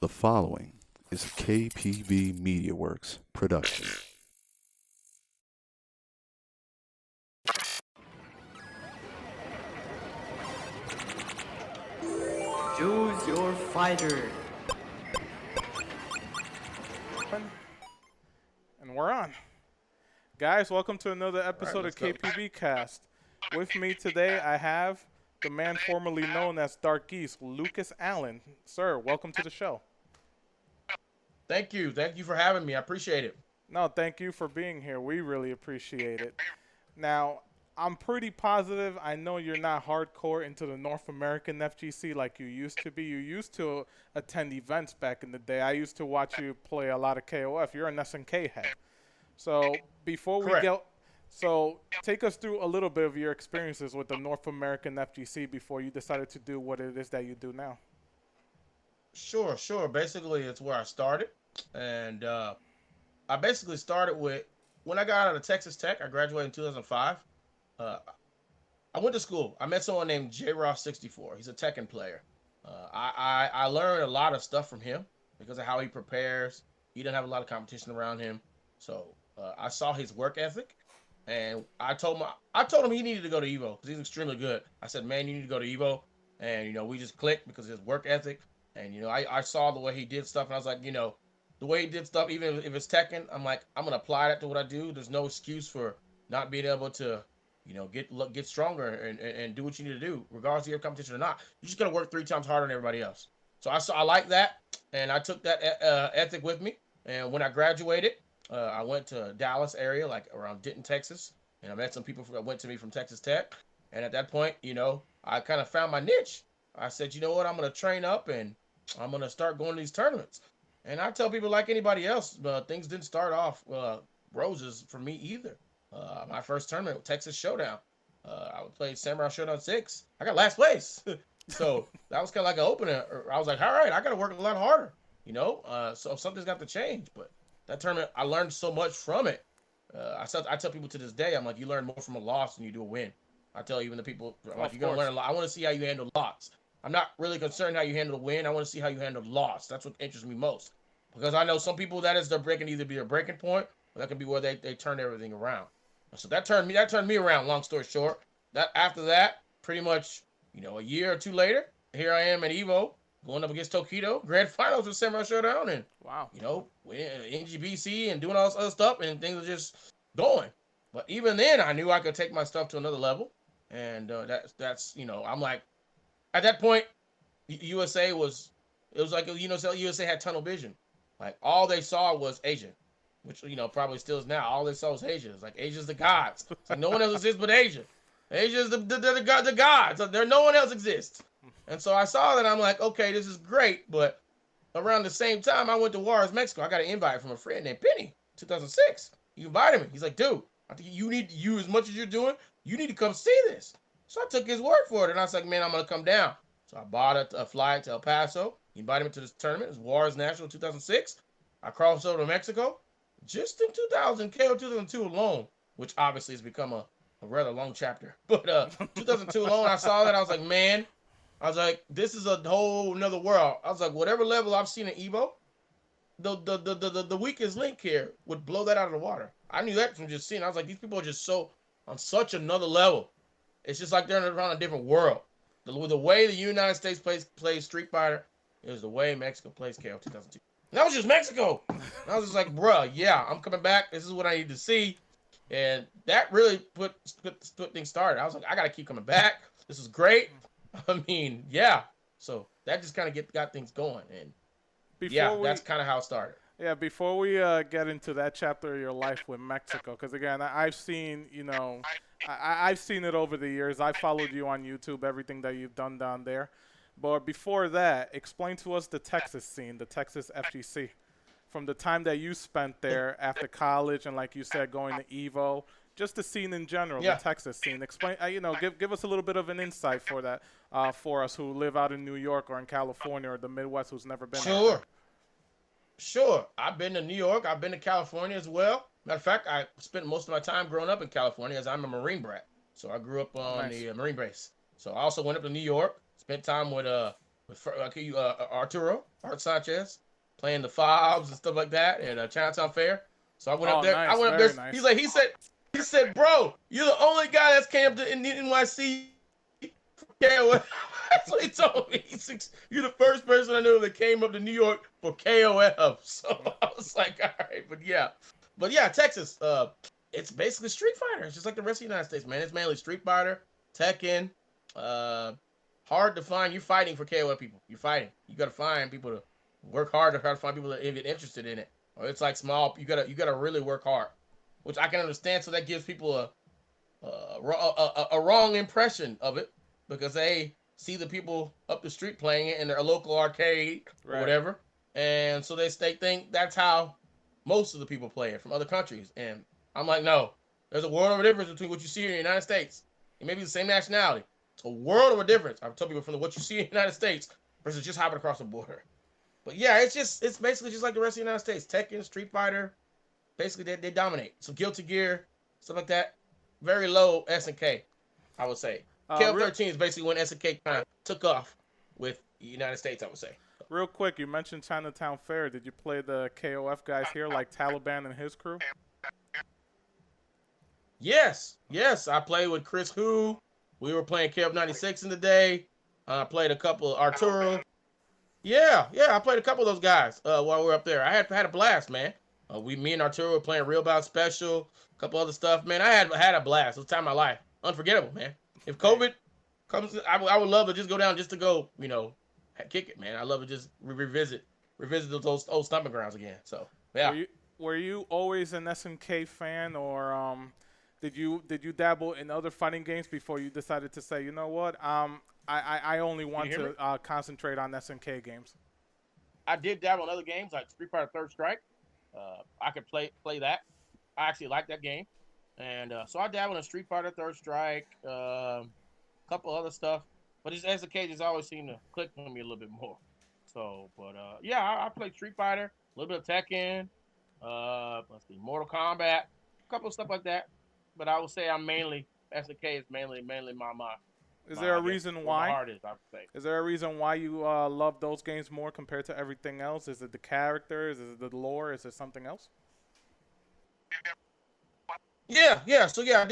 The following is a KPB Media Works production. Choose your fighter. And we're on. Guys, welcome to another episode of KPBCast. With me today, I have the man formerly known as DarkGeese, Lukus Allan. Sir, welcome to the show. Thank you. Thank you for having me. I appreciate it. No, thank you for being here. We really appreciate it. Now, I'm pretty positive I know you're not hardcore into the North American FGC like you used to be. You used to attend events back in the day. I used to watch you play a lot of KOF. You're an SNK head. So before we Correct. go, so take us through a little bit of your experiences with the North American FGC before you decided to do what it is that you do now. Sure. Basically, it's where I started. And I basically started with, when I got out of Texas Tech, I graduated in 2005. I went to school. I met someone named J-Ross64. He's a Tekken player. I learned a lot of stuff from him because of how he prepares. He didn't have a lot of competition around him. So I saw his work ethic. And I told him he needed to go to Evo because he's extremely good. I said, man, you need to go to Evo. And, we just clicked because of his work ethic. And, I saw the way he did stuff. And I was like, the way he did stuff, even if it's Tekken, I'm like, I'm going to apply that to what I do. There's no excuse for not being able to, get stronger and do what you need to do, regardless of your competition or not. You just got to work 3 times harder than everybody else. So I like that. And I took that ethic with me. And when I graduated, I went to Dallas area, like around Denton, Texas. And I met some people that went to me from Texas Tech. And at that point, I kind of found my niche. I said, you know what, I'm going to train up and I'm going to start going to these tournaments. And I tell people like anybody else, things didn't start off roses for me either. My first tournament, Texas Showdown, I would play Samurai Showdown 6. I got last place. So that was kind of like an opener. I was like, all right, I got to work a lot harder, so something's got to change. But that tournament, I learned so much from it. I tell people to this day, I'm like, you learn more from a loss than you do a win. I tell even the people, I'm like, you're going to learn a lot. I want to see how you handle loss. I'm not really concerned how you handle the win. I want to see how you handle loss. That's what interests me most. Because I know some people that is their breaking, either be their breaking point, or that can be where they turn everything around. So that turned me around, long story short. That after that, pretty much, a year or 2 later, here I am at Evo, going up against Tokido, grand finals with Samurai Showdown, and Wow. NGBC and doing all this other stuff, and things are just going. But even then, I knew I could take my stuff to another level. And that's I'm like, at that point, USA was like, USA had tunnel vision. Like, all they saw was Asia, which, probably still is now. All they saw was Asia. It's like, Asia's the gods. It's like, no one else exists but Asia. Asia's the gods. No one else exists. And so I saw that. I'm like, okay, this is great. But around the same time, I went to Juarez, Mexico. I got an invite from a friend named Penny, 2006. He invited me. He's like, dude, I think you as much as you're doing, you need to come see this. So I took his word for it. And I was like, man, I'm going to come down. So I bought a flight to El Paso. He invited me to this tournament. It was Juarez National 2006. I crossed over to Mexico just in 2002 alone, which obviously has become a rather long chapter. But 2002 alone, I saw that. I was like, man, this is a whole nother world. I was like, whatever level I've seen in Evo, the weakest link here would blow that out of the water. I knew that from just seeing. I was like, these people are just so on such another level. It's just like they're around a different world. The way the United States plays Street Fighter is the way Mexico plays KO 2002. And that was just Mexico. And I was just like, bruh, yeah, I'm coming back. This is what I need to see. And that really put things started. I was like, I got to keep coming back. This is great. I mean, yeah. So that just kind of got things going. And that's kind of how it started. Yeah, before we get into that chapter of your life with Mexico, because again, I've seen, I've seen it over the years. I followed you on YouTube, everything that you've done down there. But before that, explain to us the Texas scene, the Texas FGC, from the time that you spent there after college and, like you said, going to Evo, just the scene in general, the Texas scene. Explain, give us a little bit of an insight for that, for us who live out in New York or in California or the Midwest who's never been there. Sure. I've been to New York. I've been to California as well. Matter of fact, I spent most of my time growing up in California as I'm a Marine brat. So I grew up on the Marine base. So I also went up to New York, spent time with Arturo Art Sanchez playing the fobs and stuff like that at Chinatown Fair. So I went up Oh, there. nice. I went up Very there. nice. He said, bro, you're the only guy that's came to NYC. KOF. That's what he told me. You're the first person I know that came up to New York for KOF. So I was like, all right, but yeah, Texas. It's basically Street Fighter. It's just like the rest of the United States, man. It's mainly Street Fighter, Tekken. Hard to find. You're fighting for KOF people. You're fighting. You got to find people to work hard to try to find people that get interested in it. Or it's like small. You gotta really work hard, which I can understand. So that gives people a wrong impression of it because they see the people up the street playing it in their local arcade or whatever, and so they think that's how most of the people play it from other countries. And I'm like, no, there's a world of a difference between what you see here in the United States. It may be the same nationality. It's a world of a difference. I've told people from what you see in the United States versus just hopping across the border. But yeah, it's basically just like the rest of the United States. Tekken, Street Fighter, basically they dominate. Some Guilty Gear, stuff like that. Very low SNK, I would say. KF13 is basically when SNK kind of took off with the United States, I would say. Real quick, you mentioned Chinatown Fair. Did you play the KOF guys here, like Taliban and his crew? Yes. I played with Chris Hu. We were playing KF96 in the day. I played a couple of Arturo. Yeah, I played a couple of those guys while we were up there. I had a blast, man. Me and Arturo were playing Real Bout Special, a couple other stuff, man. I had a blast. It was the time of my life. Unforgettable, man. If COVID comes, I would love to just go down just to go, kick it, man. I love to just revisit those old stomping grounds again. So yeah. Were you always an SNK fan, or did you dabble in other fighting games before you decided to say, you know what, I only want to concentrate on SNK games? I did dabble in other games like Street Fighter Third Strike. I could play that. I actually like that game. And so I dabbled in Street Fighter Third Strike, a couple other stuff. But just SNK just always seemed to click on me a little bit more. So, but yeah, I played Street Fighter, a little bit of Tekken, let's see, Mortal Kombat, a couple of stuff like that. But I would say I'm mainly SNK is mainly my. Is there a reason why? I would say. Is there a reason why you love those games more compared to everything else? Is it the characters? Is it the lore? Is it something else? Yeah. So yeah, I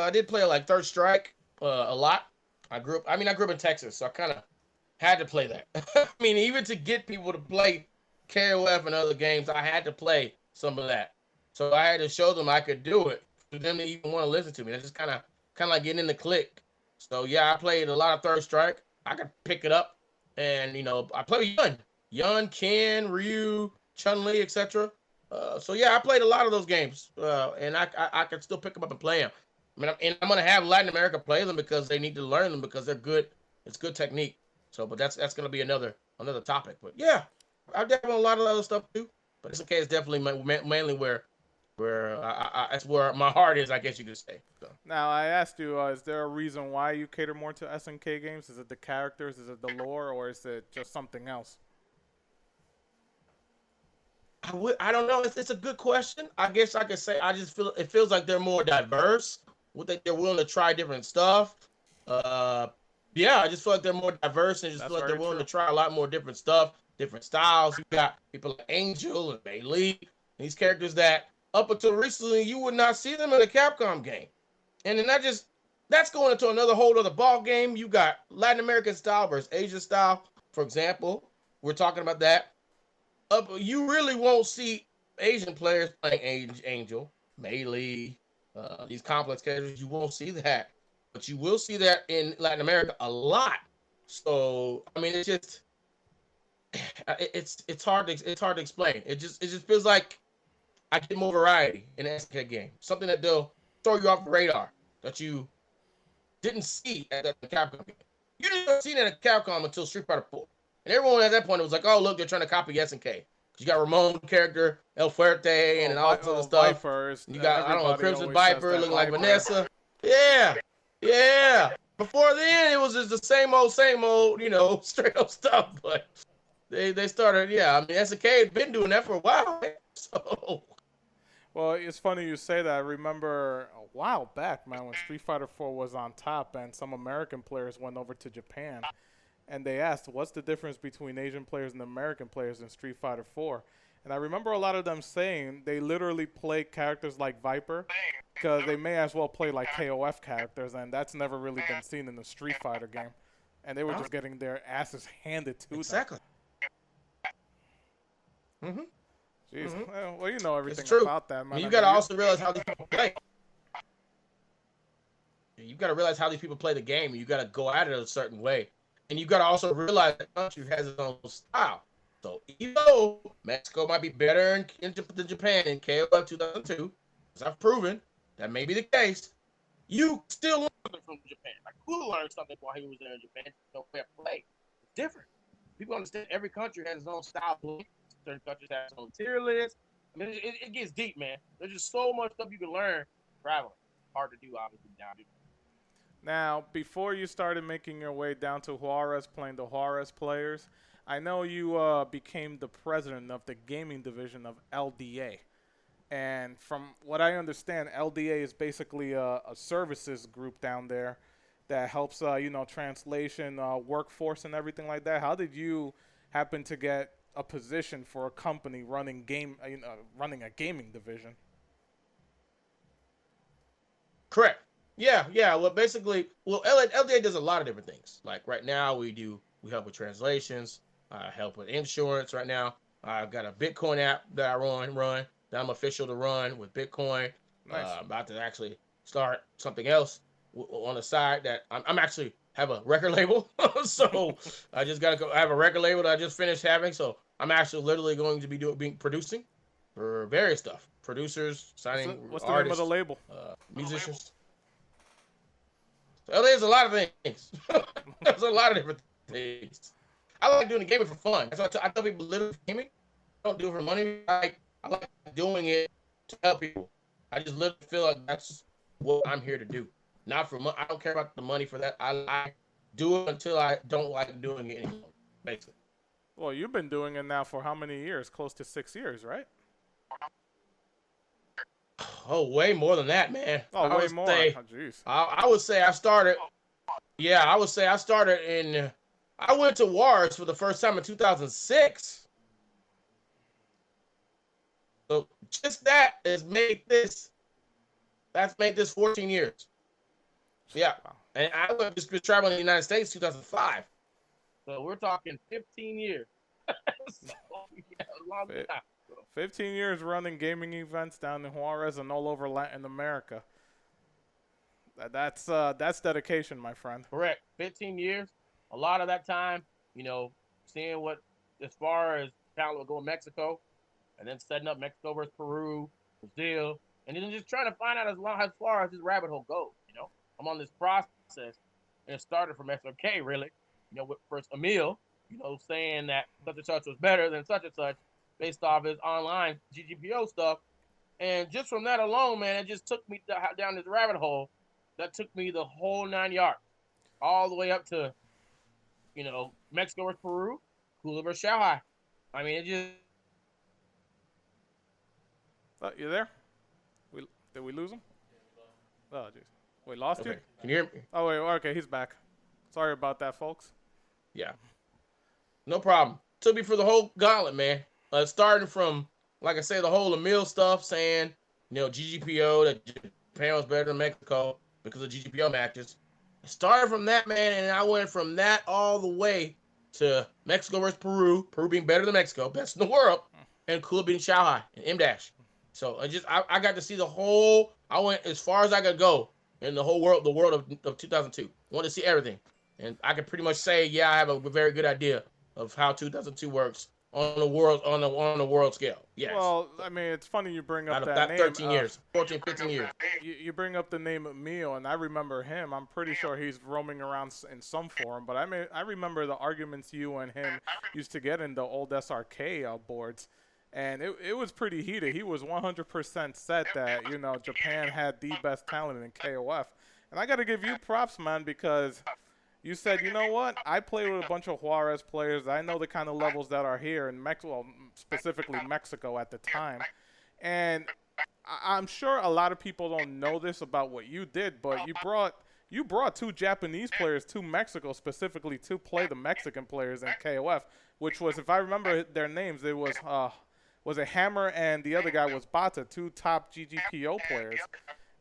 did play like Third Strike a lot. I grew up in Texas, so I kind of had to play that. I mean, even to get people to play KOF and other games, I had to play some of that. So I had to show them I could do it for them to even want to listen to me. That's just kind of like getting in the clique. So yeah, I played a lot of Third Strike. I could pick it up, and I played with Yun, Ken, Ryu, Chun-Li, etc. So yeah, I played a lot of those games, and I can still pick them up and play them. I'm gonna have Latin America play them because they need to learn them because they're good. It's good technique. So, but that's gonna be another topic. But yeah, I've definitely a lot of other stuff too. But SNK is definitely mainly where that's where my heart is, I guess you could say. So. Now, I asked you, is there a reason why you cater more to SNK games? Is it the characters? Is it the lore? Or is it just something else? I don't know. It's a good question. I guess I could say I just feel it feels like they're more diverse. They're willing to try different stuff. Yeah, I just feel like they're more diverse and just feel like they're willing to try a lot more different stuff, different styles. You got people like Angel and Bailey, these characters that up until recently you would not see them in a Capcom game. And then that's going into another whole other ball game. You got Latin American style versus Asian style, for example. We're talking about that. You really won't see Asian players playing Angel, Melee, these complex characters. You won't see that, but you will see that in Latin America a lot. So I mean, it's hard to explain. It just feels like I get more variety in an SNK game. Something that they'll throw you off the radar that you didn't see at the Capcom game. You didn't see that at Capcom until Street Fighter 4. And everyone at that point, it was like, oh, look, they're trying to copy SNK. You got Ramon character, El Fuerte, and all this other stuff. Vipers, you got, I don't know, Crimson Viper looking like Vanessa. Yeah. Before then, it was just the same old, straight up stuff. But they started, I mean, SNK had been doing that for a while. So. Well, it's funny you say that. I remember a while back, man, when Street Fighter 4 was on top and some American players went over to Japan. and they asked, "What's the difference between Asian players and American players in Street Fighter 4?" And I remember a lot of them saying they literally play characters like Viper because they may as well play like KOF characters, and that's never really been seen in the Street Fighter game. And they were just getting their asses handed to them. Exactly. Mm-hmm. Jeez. Well, you know everything true. about that, man. And you got to also realize how these people play. You got to realize how these people play the game. You got to go at it a certain way. And you got to also realize that country has its own style. So even though Mexico might be better than Japan in KOF 2002, as I've proven that may be the case, you still learn something from Japan. Like, who learned something while he was there in Japan? No way to play. It's different. People understand every country has its own style. Certain countries have its own tier list. I mean, it gets deep, man. There's just so much stuff you can learn traveling. Hard to do, obviously, down here. Now, before you started making your way down to Juarez, playing the Juarez players, I know you became the president of the gaming division of LDA. And from what I understand, LDA is basically a services group down there that helps, translation, workforce, and everything like that. How did you happen to get a position for a company running a gaming division? Correct. Yeah. Well, basically, LDA does a lot of different things. Like right now, we help with translations. I help with insurance right now. I've got a Bitcoin app that I run that I'm official to run with Bitcoin. Nice. I'm about to actually start something else on the side that I'm actually have a record label. So I have a record label that I just finished having. So I'm actually literally going to be producing for various stuff. Producers, signing What's the artists, name of the label? Musicians. So there's a lot of things. There's a lot of different things. I like doing the gaming for fun. That's why I tell people literally gaming. I don't do it for money. I like doing it to help people. I just literally feel like that's what I'm here to do. Not for money. I don't care about the money for that. I do it until I don't like doing it anymore, basically. Well, you've been doing it now for how many years? Close to 6 years, right? Oh, way more than that, man. Oh, way more. Oh, jeez. I would say I started. Yeah, I would say I started in. I went to Juarez for the first time in 2006. So just that has made this. That's made this 14 years. Yeah, and I was just traveling in the United States 2005. So we're talking 15 years. So, yeah, a long time. 15 years running gaming events down in Juarez and all over Latin America. That's dedication, my friend. Correct. 15 years. A lot of that time, seeing what, as far as talent would go in Mexico, and then setting up Mexico versus Peru, Brazil, and then just trying to find out as far as this rabbit hole goes. I'm on this process, and it started from SRK, really. With first Emil, saying that such and such was better than such and such, based off his online GGPO stuff. And just from that alone, man, it just took me down this rabbit hole that took me the whole 9 yards, all the way up to, Mexico versus Peru, Cooler versus Shanghai. I mean, it just... You there? Did we lose him? Oh, jeez. We lost you? Can you hear me? Oh, wait. Okay, he's back. Sorry about that, folks. Yeah. No problem. Took me for the whole gauntlet, man. Starting from, like I say, the whole Emil stuff, saying, GGPO, that Japan was better than Mexico because of GGPO matches. Started from that, man, and I went from that all the way to Mexico versus Peru, Peru being better than Mexico, best in the world, and Kula beating Shanghai and M-Dash. So I got to see the whole, I went as far as I could go in the whole world, the world of 2002. Wanted to see everything. And I can pretty much say, yeah, I have a very good idea of how 2002 works on the world scale. Yes. Well, I mean, it's funny you bring up that name. 13 years, 14, 15 years. You bring up the name Emil, and I remember him. I'm pretty sure he's roaming around in some forum, but I remember the arguments you and him used to get in the old SRK boards, and it was pretty heated. He was 100% set that, Japan had the best talent in KOF. And I got to give you props, man, because you said, you know what? I played with a bunch of Juarez players. I know the kind of levels that are here in Mexico, specifically Mexico at the time. And I'm sure a lot of people don't know this about what you did, but you you brought 2 Japanese players to Mexico specifically to play the Mexican players in KOF, which was, if I remember their names, it was a Hammer and the other guy was Bata, 2 top GGPO players.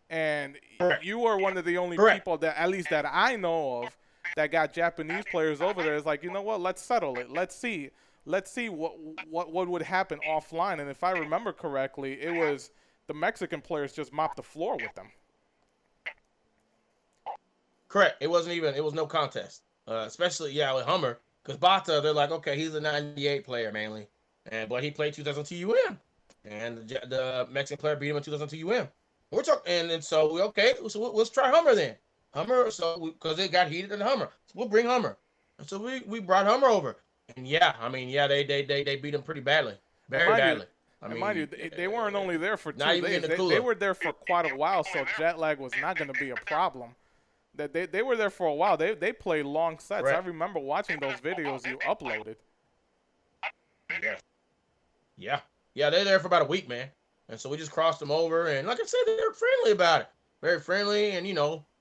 And Correct. you were one of the only Correct. people that, at least that I know of, that got Japanese players over there. It's like, you know what? Let's settle it. Let's see what would happen offline. And if I remember correctly, it was the Mexican players just mopped the floor with them. Correct. It was no contest. Especially, with Hummer. Because Bata, they're like, okay, he's a 98 player mainly. But he played 2002 UM. And the Mexican player beat him in 2002 UM. We're talking, and so let's try Hummer then. Hummer, because it got heated in Hummer. So we'll bring Hummer. And so we brought Hummer over. And they beat him pretty badly. Very badly. Mind you, they weren't only there for 2 days. The they were there for quite a while, so jet lag was not going to be a problem. That they were there for a while. They played long sets. Right. I remember watching those videos you uploaded. Yeah, they're there for about a week, man. And so we just crossed them over, and like I said, they were friendly about it. Very friendly, and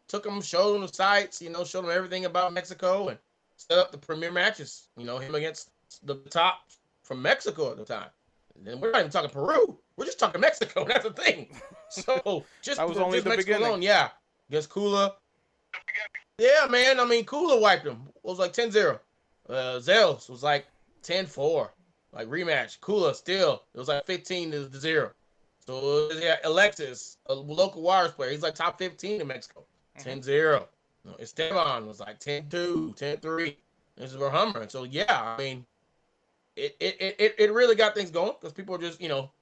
took them, showed them the sights, showed them everything about Mexico, and set up the premier matches. Him against the top from Mexico at the time. And then we're not even talking Peru. We're just talking Mexico. That's the thing. So that was only the Mexico beginning. alone, against Kula. Yeah, man. Kula wiped him. It was like 10-0. Zels was like 10-4. Like rematch. Kula still. It was like 15-0. So Alexis, a local Warriors player. He's like top 15 in Mexico. 10-0. Esteban was like 10-2, 10-3. This is for Hummer. And so it really got things going because people were just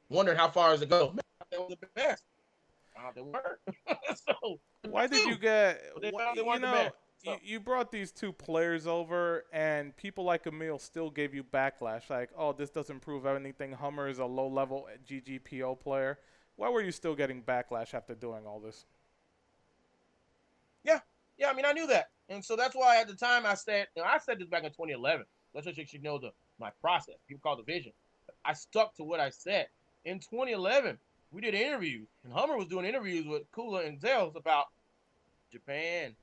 wondering how far does it go. Man, that was the best. They weren't. So why did you get? You brought these 2 players over, and people like Emil still gave you backlash. Like, oh, this doesn't prove anything. Hummer is a low-level GGPO player. Why were you still getting backlash after doing all this? Yeah. I knew that, and so that's why at the time I said this back in 2011. That's what you should know my process. People call the vision. I stuck to what I said in 2011. We did interviews, and Hummer was doing interviews with Kula and Zels about Japan.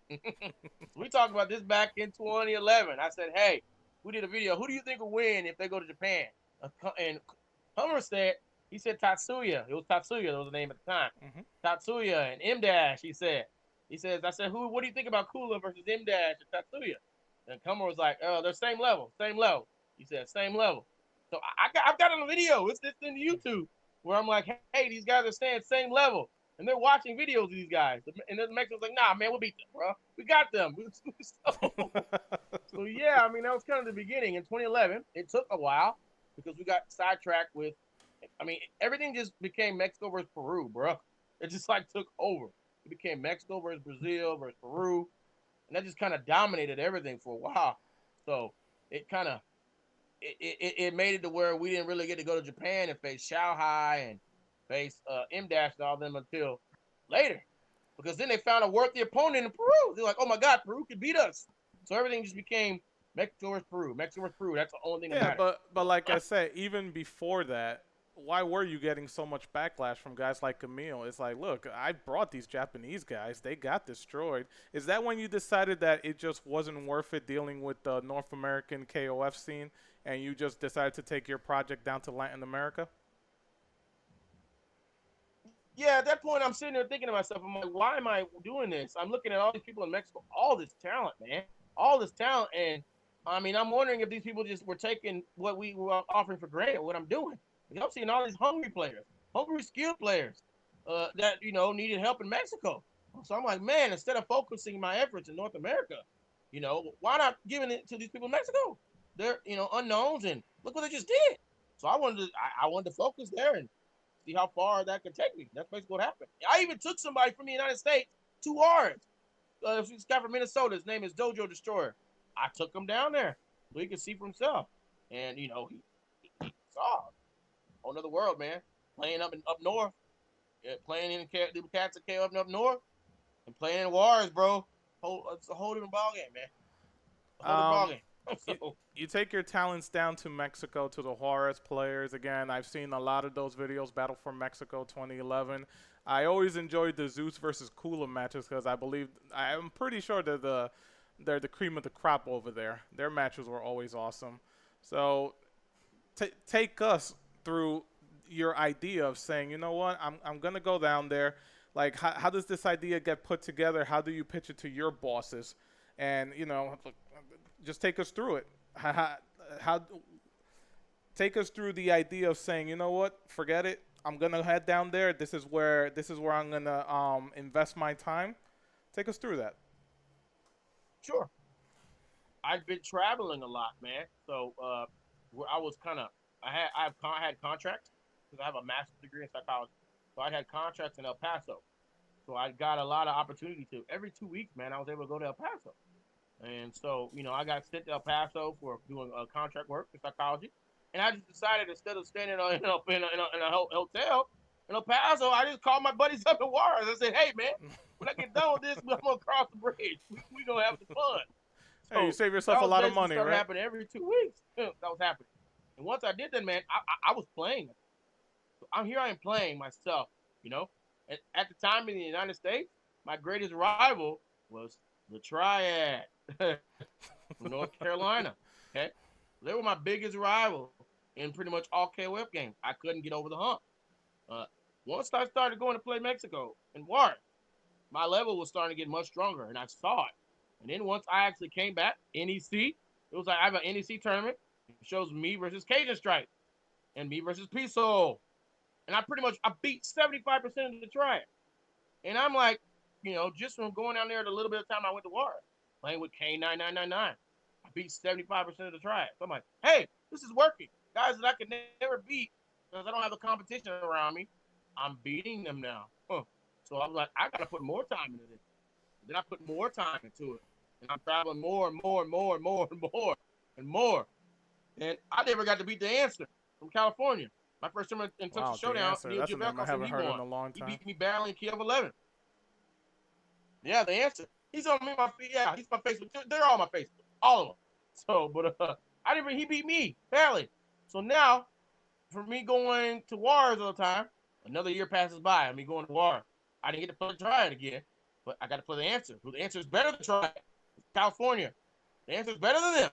We talked about this back in 2011. I said, hey, we did a video. Who do you think will win if they go to Japan? And Hummer said, he said Tatsuya. It was Tatsuya. That was the name at the time. Mm-hmm. Tatsuya and M-Dash, he says, I said, what do you think about Kula versus M-Dash and Tatsuya? And Hummer was like, oh, they're same level. He said, same level. So I've got it on video. It's in YouTube where I'm like, hey, these guys are staying same level. And they're watching videos of these guys. And then the Mexicans like, nah, man, we'll beat them, bro. We got them. So yeah, that was kind of the beginning. In 2011, it took a while because we got sidetracked with, everything just became Mexico versus Peru, bro. It just took over. It became Mexico versus Brazil versus Peru. And that just kind of dominated everything for a while. So it kind of, it made it to where we didn't really get to go to Japan and face Shanghai and face M-Dash and all them until later. Because then they found a worthy opponent in Peru. They're like, oh my God, Peru could beat us. So everything just became Mexico versus Peru. Mexico versus Peru. That's the only thing that matters. But like I said, even before that, why were you getting so much backlash from guys like Camille? It's like, look, I brought these Japanese guys. They got destroyed. Is that when you decided that it just wasn't worth it dealing with the North American KOF scene and you just decided to take your project down to Latin America? Yeah, at that point, I'm sitting there thinking to myself, I'm like, why am I doing this? I'm looking at all these people in Mexico, all this talent, man, all this talent. And, I'm wondering if these people just were taking what we were offering for granted, what I'm doing. I'm seeing all these hungry players, hungry skilled players that, needed help in Mexico. So I'm like, man, instead of focusing my efforts in North America, why not giving it to these people in Mexico? They're, unknowns, and look what they just did. So I wanted to focus there and see how far that could take me. That's basically what happened. I even took somebody from the United States to ours. This guy from Minnesota. His name is Dojo Destroyer. I took him down there so he could see for himself. And, he saw whole another world, man. Playing up north. Yeah, playing in the Cats that came up north. And playing in Wars, bro. It's a whole different ballgame, man. A whole different ballgame. You take your talents down to Mexico to the Juarez players. Again, I've seen a lot of those videos, Battle for Mexico 2011. I always enjoyed the Zeus versus Kula matches because I'm pretty sure they're the cream of the crop over there. Their matches were always awesome. So take us through your idea of saying, you know what, I'm going to go down there. Like, how does this idea get put together? How do you pitch it to your bosses? And, just take us through it. How take us through the idea of saying, you know what, forget it. I'm gonna head down there. This is where I'm gonna invest my time. Take us through that. Sure. I've been traveling a lot, man. So where I was I had contracts because I have a master's degree in psychology. So I had contracts in El Paso. So I got a lot of opportunity to every 2 weeks, man. I was able to go to El Paso. And so, I got sent to El Paso for doing contract work in psychology. And I just decided instead of standing in a hotel in El Paso, I just called my buddies up in Juarez. I said, hey, man, when I get done with this, I'm going to cross the bridge. We going to have some fun. So hey, you save yourself a lot of money, right? That happening every 2 weeks. That was happening. And once I did that, man, I was playing. So I am playing myself, And at the time in the United States, my greatest rival was the Triad from North Carolina. Okay, they were my biggest rival in pretty much all KOF games. I couldn't get over the hump. Once I started going to play Mexico and Juarez, my level was starting to get much stronger, and I saw it. And then once I actually came back, NEC, it was like I have an NEC tournament. It shows me versus Cajun Strike and me versus Piso. And I beat 75% of the Triad. And I'm like, just from going down there the little bit of time I went to Juarez, playing with K9999, I beat 75% of the Triad. So I'm like, hey, this is working. Guys that I could never beat because I don't have the competition around me, I'm beating them now. So I was like, I got to put more time into this. Then I put more time into it. And I'm traveling more and more and more and more and more and more. And I never got to beat the Answer from California. My first tournament in Texas Showdown, Neil That's a name I haven't heard in a long time. He beat me badly in KF11. Yeah, the Answer. He's on me, he's my Facebook. They're all my Facebook. All of them. So, but he beat me badly. So now, for me going to Juarez all the time, another year passes by, me going to Juarez. I didn't get to play the Triad again, but I got to play the Answer. The Answer is better than Triad. California. The Answer is better than them.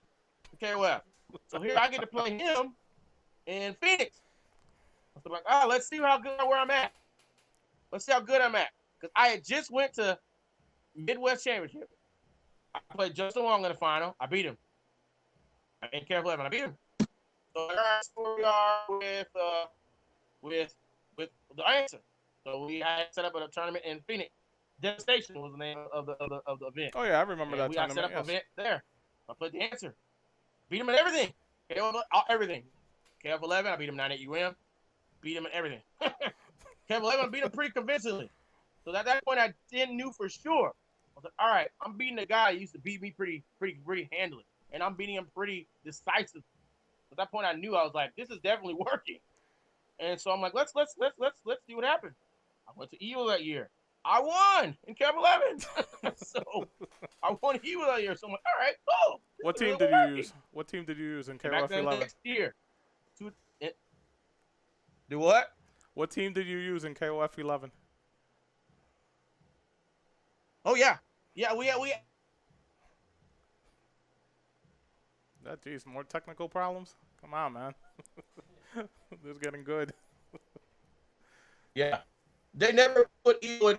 Okay, well. So here I get to play him in Phoenix. So I'm like, let's see where I'm at. Let's see how good I'm at. Because I had just went to Midwest Championship. I played Justin Wong in the final. I beat him. In KF11, I beat him. So that's where we are with the Answer. So we had set up a tournament in Phoenix. Devastation was the name of the event. Oh yeah, I remember that we tournament. We set up an event there. I played the Answer. Beat him in everything. Everything. KF11, I beat him 9-8 UM. Beat him in everything. KF11, I beat him pretty convincingly. So at that point, I didn't knew for sure. I was like, all right, I'm beating a guy who used to beat me pretty handily, and I'm beating him pretty decisively. At that point, I knew. I was like, this is definitely working. And so I'm like, let's see what happens. I went to Evo that year. I won in KF11. So I won Evo that year. So I'm like, all right, cool. What team did you use? What team did you use in KF11? Next year. Do what? What team did you use in KOF11? Oh yeah, we. Geez, more technical problems. Come on, man. This is getting good. Yeah, they never put Evo.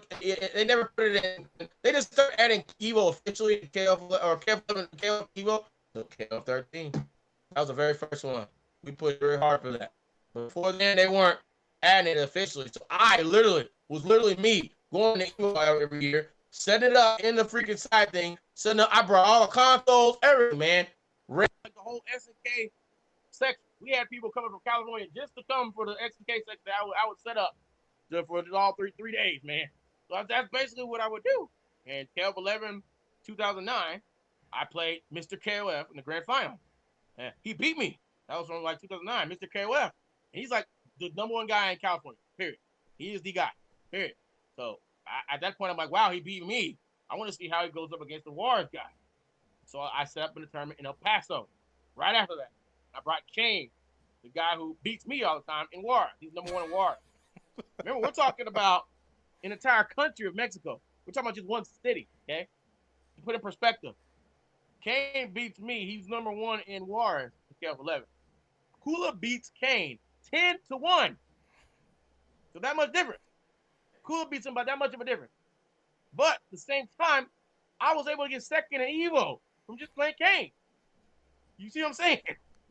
They never put it in. They just started adding Evo officially to KF or KF11, KF Evo. So KF13. That was the very first one. We put very hard for that. Before then, they weren't adding it officially. So I was me going to Evo every year, setting it up in the freaking side thing. Setting up, I brought all the consoles, everything, man. Like the whole SNK section. We had people coming from California just to come for the SNK section that I would set up for all three days, man. So that's basically what I would do. And KF11 2009, I played Mr. KOF in the grand final. And he beat me. That was from like 2009, Mr. KOF. And he's like the number one guy in California, period. He is the guy, period. So at that point, I'm like, wow, he beat me. I want to see how he goes up against the Juarez guy. So I set up in the tournament in El Paso. Right after that, I brought Kane, the guy who beats me all the time in War. He's number 1 in War. Remember, we're talking about an entire country of Mexico. We're talking about just one city, okay? To put in perspective, Kane beats me. He's number 1 in War, scale of 11. Kula beats Kane 10-1. So that much different. Kula beats him by that much of a difference. But at the same time, I was able to get second in Evo from just playing Kane. You see what I'm saying?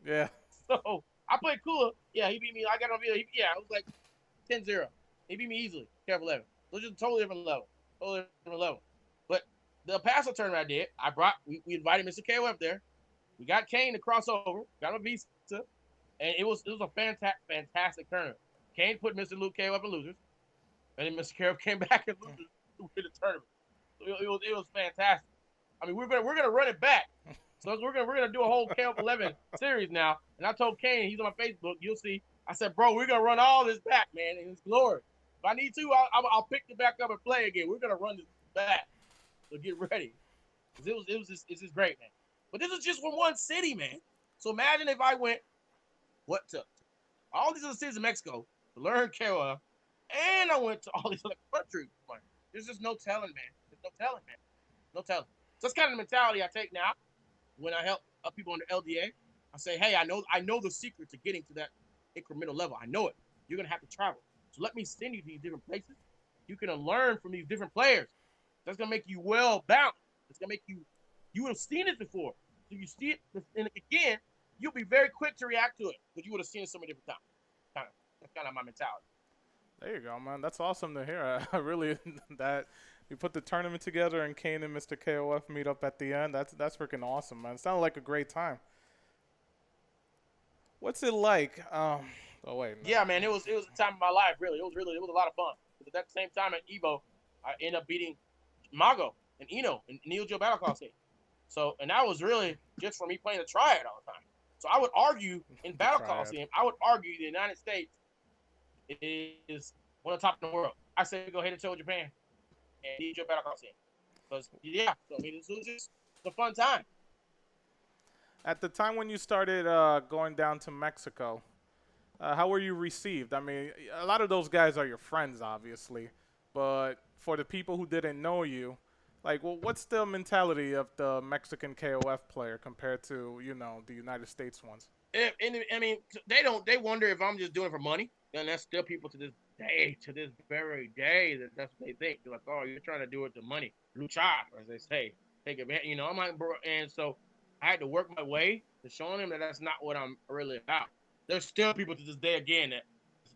Yeah. So I played Kula. Yeah, he beat me. I got on video. Yeah, it was like 10-0. He beat me easily. Scale of 11. So it's just a totally different level. Totally different level. But the Paso tournament I did, we invited Mr. KO up there. We got Kane to cross over, got him a visa, and it was a fantastic tournament. Kane put Mr. Luke KO up in losers, and then Mr. KO came back and losers to win the tournament. So it was fantastic. I mean, we're gonna run it back. So we're gonna do a whole KO 11 series now. And I told Kane, he's on my Facebook. You'll see. I said, bro, we're gonna run all this back, man, in its glory. If I need to, I'll pick it back up and play again. We're gonna run this back. So get ready. It's just great, man. But this is just from one city, man. So imagine if I went to all these other cities in Mexico to learn KOF, and I went to all these other countries. There's just no telling, man. There's no telling, man. No telling. So that's kind of the mentality I take now when I help people under LDA. I say, hey, I know the secret to getting to that incremental level. I know it. You're gonna have to travel. So let me send you to these different places. You can learn from these different players. That's gonna make you well balanced. It's gonna make you would have seen it before. So you see it, and again, you'll be very quick to react to it because you would have seen it so many different times. That's kind of my mentality. There you go, man. That's awesome to hear. I really that you put the tournament together and Kane and Mr. KOF meet up at the end. That's freaking awesome, man. It sounded like a great time. What's it like? Oh wait. No. Yeah, man. It was the time of my life. Really, it was a lot of fun. Because at that same time at Evo, I ended up beating Mago and Eno and Neo Geo Battle Call scene. So, and that was really just for me playing the triad all the time. So I would argue in Battle Call scene, I would argue the United States is one of the top in the world. I say go ahead and show Japan and Neo Geo Battle Call scene. Because yeah, so I mean, this was just a fun time. At the time when you started going down to Mexico, how were you received? I mean, a lot of those guys are your friends, obviously, but for the people who didn't know you, like, well, what's the mentality of the Mexican KOF player compared to, the United States ones? I mean, they wonder if I'm just doing it for money. And that's still people to this very day, that's what they think. They're like, oh, you're trying to do it to money. Luchar, as they say. Take advantage, I'm like, bro. And so I had to work my way to showing them that that's not what I'm really about. There's still people to this day, again, that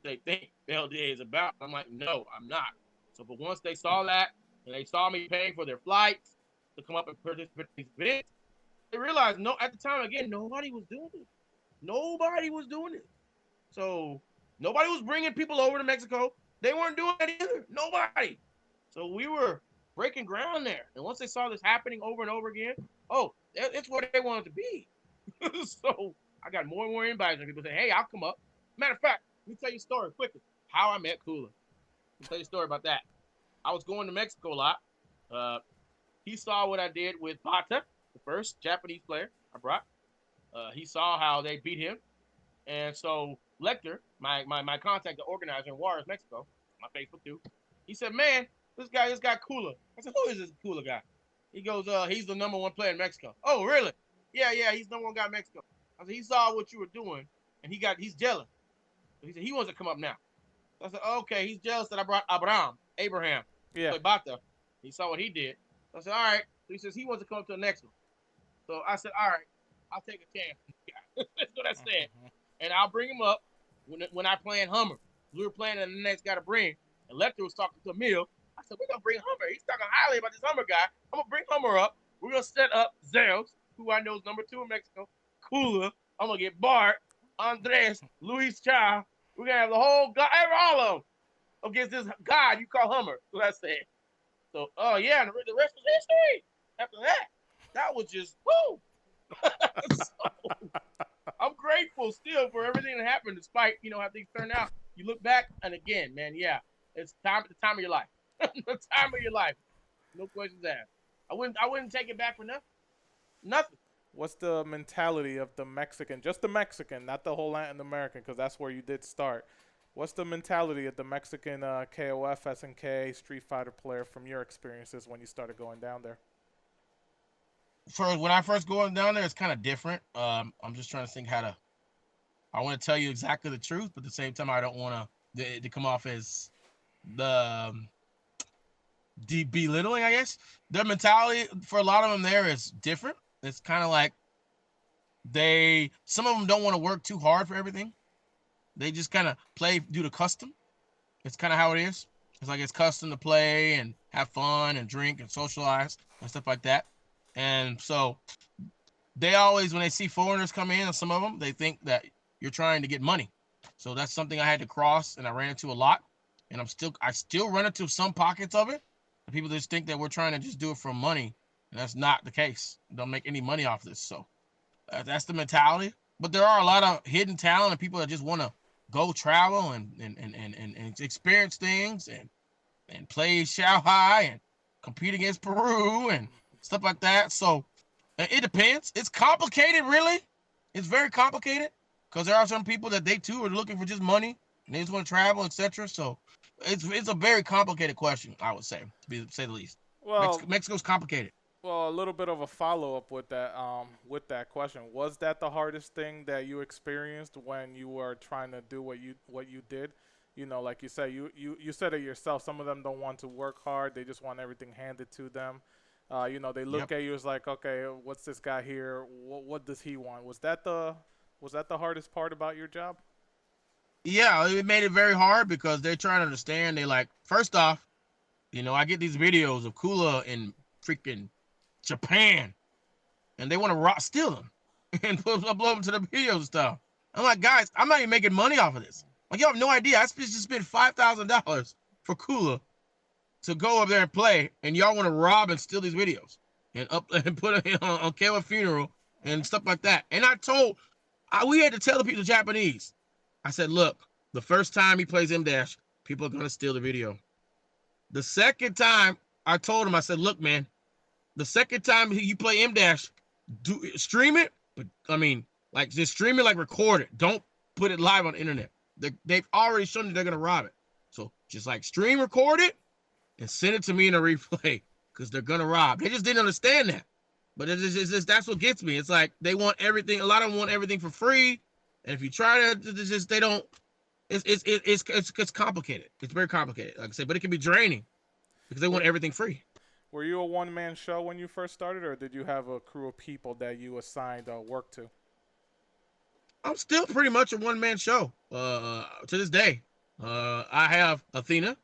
they think the LDA is about. I'm like, no, I'm not. So, but once they saw that, and they saw me paying for their flights to come up and participate in these events, they realized, at the time, again, nobody was doing it. Nobody was doing it. So nobody was bringing people over to Mexico. They weren't doing it either. Nobody. So we were breaking ground there. And once they saw this happening over and over again, it's where they wanted to be. So I got more and more invites, and people say, hey, I'll come up. Matter of fact, let me tell you a story quickly. How I met Kula. Let me tell you a story about that. I was going to Mexico a lot. He saw what I did with Bata, the first Japanese player I brought. He saw how they beat him. And so Lecter, my contact, the organizer in Juarez, Mexico, my Facebook too, he said, man, this guy Kula. I said, who is this Kula guy? He goes, he's the number 1 player in Mexico. Oh, really? Yeah, he's number 1 guy in Mexico. I said, he saw what you were doing, and he's jealous. So he said, he wants to come up now. So I said, okay, he's jealous that I brought Abraham. Yeah. Play Bata. He saw what he did. So I said, all right. So he says he wants to come to the next one. So I said, all right, I'll take a chance. That's what I said. And I'll bring him up when I play in Hummer. We were playing and the next guy to bring. And Lecter was talking to Emil. I said, we're going to bring Hummer. He's talking highly about this Hummer guy. I'm going to bring Hummer up. We're going to set up Zeus, who I know is number 2 in Mexico. Kula. I'm going to get Bart, Andres, Luis Chow. We're going to have the whole guy, all of them, against this guy you call Hummer. So I said. So, and the rest was history. After that was just, woo. So, I'm grateful still for everything that happened, despite, how things turned out. You look back, and again, man, yeah, it's the time of your life. The time of your life. No questions asked. I wouldn't take it back for nothing. Nothing. What's the mentality of the Mexican, just the Mexican, not the whole Latin American, because that's where you did start. What's the mentality of the Mexican KOF, SNK, Street Fighter player from your experiences when you started going down there? When I first going down there, it's kind of different. I'm just trying to think how to. I want to tell you exactly the truth, but at the same time, I don't want to come off as the belittling. I guess their mentality for a lot of them there is different. It's kind of like some of them don't want to work too hard for everything. They just kind of play due to custom. It's kind of how it is. It's like it's custom to play and have fun and drink and socialize and stuff like that. And so they always, when they see foreigners come in, some of them, they think that you're trying to get money. So that's something I had to cross, and I ran into a lot. And I still run into some pockets of it. And people just think that we're trying to just do it for money, and that's not the case. Don't make any money off this. So that's the mentality. But there are a lot of hidden talent and people that just want to go travel and experience things and play Shanghai and compete against Peru and stuff like that. So it depends. It's complicated, really. It's very complicated because there are some people that they too are looking for just money and they just want to travel, etc. So it's a very complicated question, I would say, to say the least. Well, Mexico's complicated. Well, a little bit of a follow-up with that question. Was that the hardest thing that you experienced when you were trying to do what you did? You know, like you said, you said it yourself. Some of them don't want to work hard. They just want everything handed to them. You know, they look at you as like, okay, what's this guy here? What does he want? Was that the hardest part about your job? Yeah, it made it very hard because they're trying to understand. They like, first off, you know, I get these videos of Kula in freaking Japan, and they want to steal them and upload them to the videos and stuff. I'm like, guys, I'm not even making money off of this. Like, you have no idea. I just spent $5,000 for Kula to go up there and play, and y'all want to rob and steal these videos and put it on Kayla's funeral and stuff like that. And we had to tell the people Japanese. I said, look, the first time he plays M-Dash, people are gonna steal the video. The second time, I told him, I said, look, man. The second time you play M-Dash, stream it, but I mean, like just stream it, like record it. Don't put it live on the internet. They've already shown you they're gonna rob it. So just like stream, record it, and send it to me in a replay because they're gonna rob. They just didn't understand that. But it's just that's what gets me. It's like they want everything. A lot of them want everything for free, and if you try to, they don't. It's complicated. It's very complicated. Like I said, but it can be draining because they want everything free. Were you a one-man show when you first started, or did you have a crew of people that you assigned work to? I'm still pretty much a one-man show to this day. I have Athena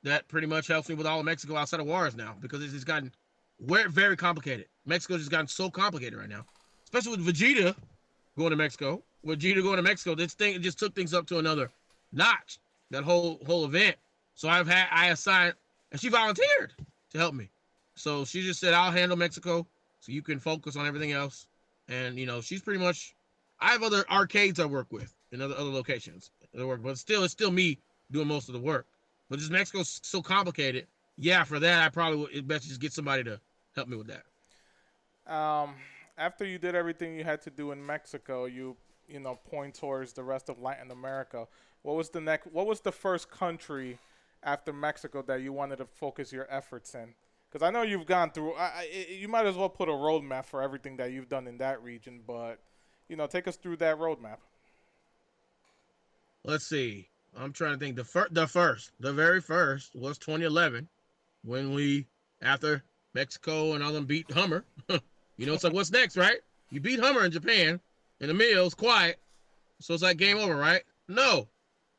that pretty much helps me with all of Mexico outside of Juarez now because it's just gotten very complicated. Mexico's just gotten so complicated right now, especially with Vegeta going to Mexico. This thing just took things up to another notch. That whole event. So I assigned, and she volunteered to help me. So she just said, I'll handle Mexico so you can focus on everything else. And, you know, she's pretty much, I have other arcades I work with in other locations. But it's still me doing most of the work. But just Mexico's so complicated. Yeah, for that, I probably would best just get somebody to help me with that. After you did everything you had to do in Mexico, you point towards the rest of Latin America. What was the first country after Mexico that you wanted to focus your efforts in? Because I know you've gone through. You might as well put a roadmap for everything that you've done in that region. But take us through that roadmap. Let's see. I'm trying to think. The very first was 2011, when we, after Mexico and all them beat Hummer. It's like, what's next, right? You beat Hummer in Japan, and the meal's quiet, so it's like game over, right? No.